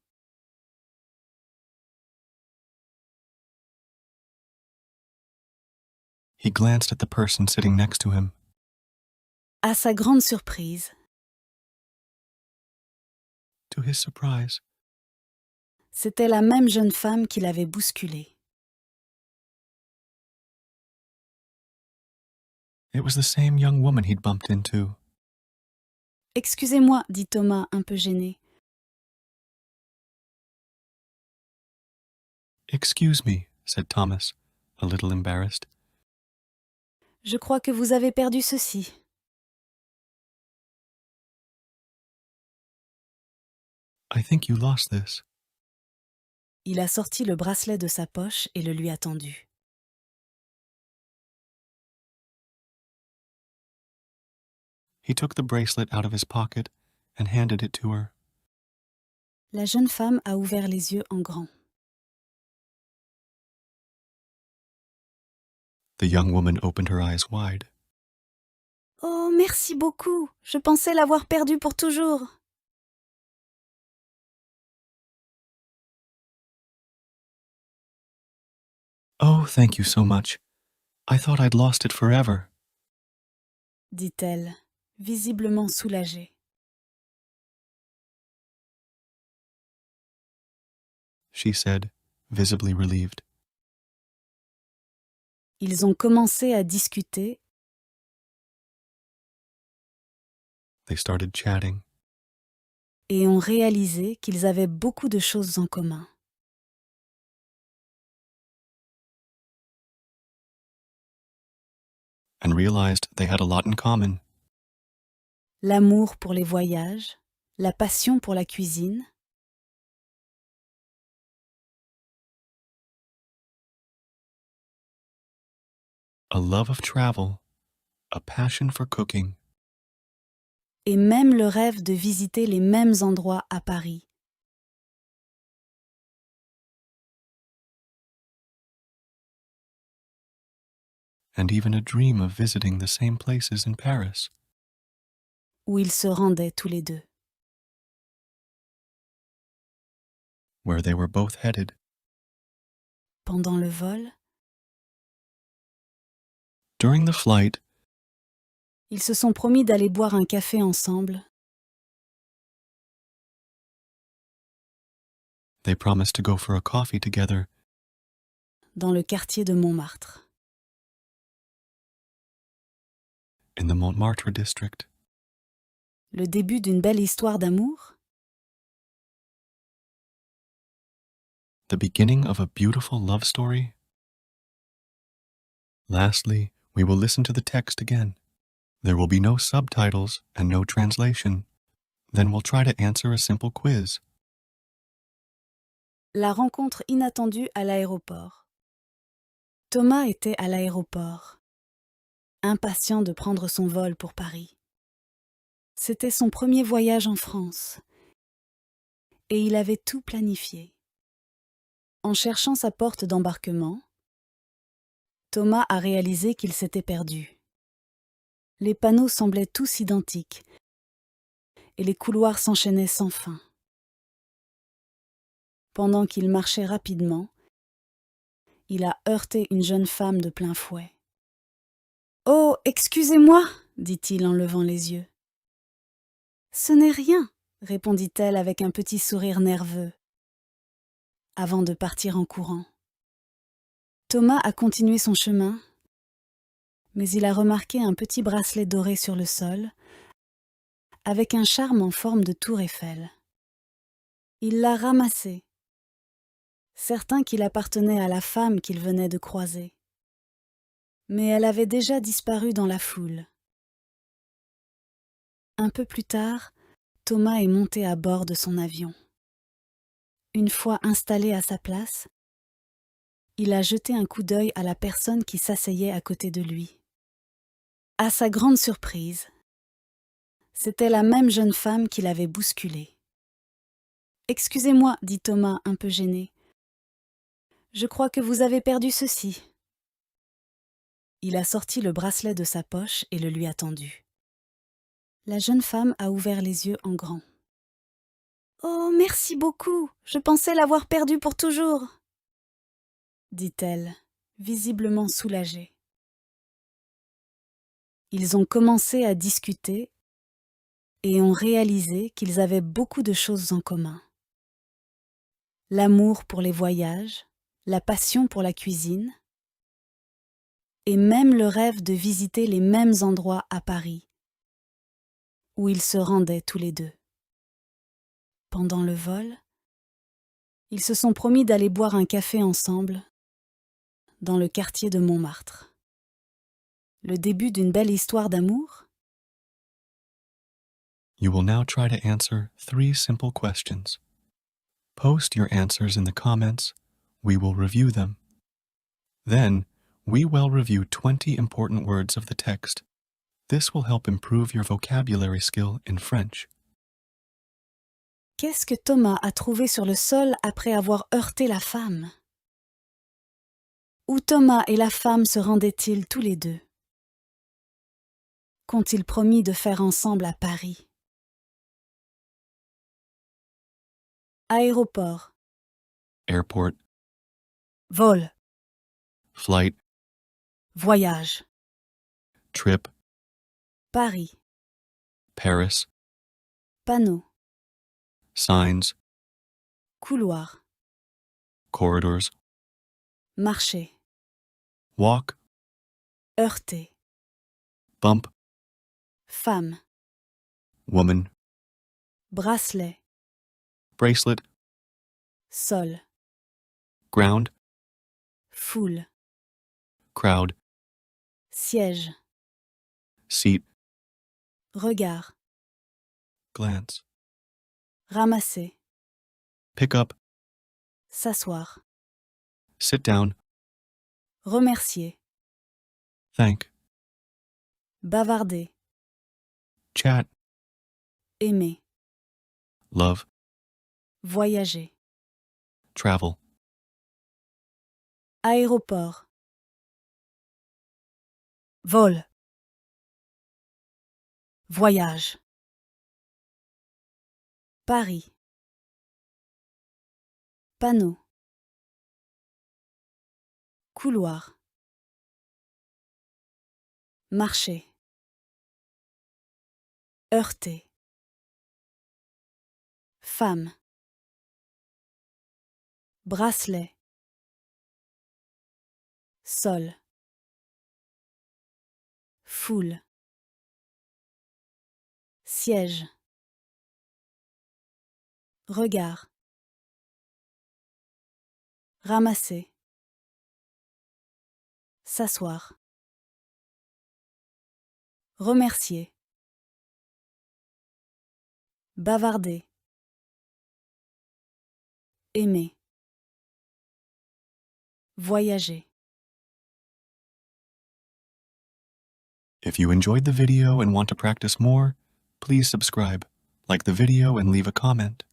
he glanced at the person sitting next to him. À sa grande surprise, To his surprise, c'était la même jeune femme qui l'avait bousculé. it was the same young woman he'd bumped into. « Excusez-moi, dit Thomas, un peu gêné. Excuse me, said Thomas, a little embarrassed. Je crois que vous avez perdu ceci. I think you lost this. Il a sorti le bracelet de sa poche et le lui a tendu. He took the bracelet out of his pocket and handed it to her. La jeune femme a ouvert les yeux en grand. The young woman opened her eyes wide. « Oh, merci beaucoup. Je pensais l'avoir perdu pour toujours. » Oh, thank you so much. I thought I'd lost it forever. dit-elle, visiblement soulagée. She said, visibly relieved. Ils ont commencé à discuter They started chatting. et ont réalisé qu'ils avaient beaucoup de choses en commun. And realized they had a lot in common. L'amour pour les voyages, la passion pour la cuisine, A love of travel, a passion for cooking, et même le rêve de visiter les mêmes endroits à Paris. and even a dream of visiting the same places in Paris, Où ils se rendaient tous les deux. where they were both headed. Pendant le vol, During the flight, ils se sont promis d'aller boire un café ensemble, they promised to go for a coffee together dans le quartier de Montmartre. in the Montmartre district. Le début d'une belle histoire d'amour? The beginning of a beautiful love story. Lastly, we will listen to the text again. There will be no subtitles and no translation. Then we'll try to answer a simple quiz. La rencontre inattendue à l'aéroport. Thomas était à l'aéroport, impatient de prendre son vol pour Paris. C'était son premier voyage en France, et il avait tout planifié. En cherchant sa porte d'embarquement, Thomas a réalisé qu'il s'était perdu. Les panneaux semblaient tous identiques, et les couloirs s'enchaînaient sans fin. Pendant qu'il marchait rapidement, il a heurté une jeune femme de plein fouet. « Oh, excusez-moi » dit-il en levant les yeux. « Ce n'est rien » répondit-elle avec un petit sourire nerveux, avant de partir en courant. Thomas a continué son chemin, mais il a remarqué un petit bracelet doré sur le sol, avec un charme en forme de tour Eiffel. Il l'a ramassé, certain qu'il appartenait à la femme qu'il venait de croiser. mais elle avait déjà disparu dans la foule. Un peu plus tard, Thomas est monté à bord de son avion. Une fois installé à sa place, il a jeté un coup d'œil à la personne qui s'asseyait à côté de lui. À sa grande surprise, c'était la même jeune femme qui l'avait bousculé. « Excusez-moi, dit Thomas un peu gêné. Je crois que vous avez perdu ceci. » Il a sorti le bracelet de sa poche et le lui a tendu. La jeune femme a ouvert les yeux en grand. « Oh, merci beaucoup, je pensais l'avoir perdu pour toujours, » dit-elle, visiblement soulagée. Ils ont commencé à discuter et ont réalisé qu'ils avaient beaucoup de choses en commun. L'amour pour les voyages, la passion pour la cuisine, et même le rêve de visiter les mêmes endroits à Paris, où ils se rendaient tous les deux. Pendant le vol, ils se sont promis d'aller boire un café ensemble dans le quartier de Montmartre. Le début d'une belle histoire d'amour? You will now try to answer 3 simple questions. Post your answers in the comments. We will review them. Then, we will review 20 important words of the text. This will help improve your vocabulary skill in French. Qu'est-ce que Thomas a trouvé sur le sol après avoir heurté la femme? Où Thomas et la femme se rendaient-ils tous les deux? Qu'ont-ils promis de faire ensemble à Paris? Aéroport, Airport, vol, flight, voyage, trip, Paris, Paris, panneau, signs, couloir, corridors, marché, walk, heurté, bump, femme, woman, bracelet, bracelet, sol, ground, foule, crowd, siège, seat, regard, glance, ramasser, pick up, s'asseoir, sit down, remercier, thank, bavarder, chat, aimer, love, voyager, travel, aéroport, vol, voyage, Paris, panneau, couloir, marché, heurté, femme, bracelet, sol, foule, siège, regard, ramasser, s'asseoir, remercier, bavarder, aimer, voyager. If you enjoyed the video and want to practice more, please subscribe, like the video, and leave a comment.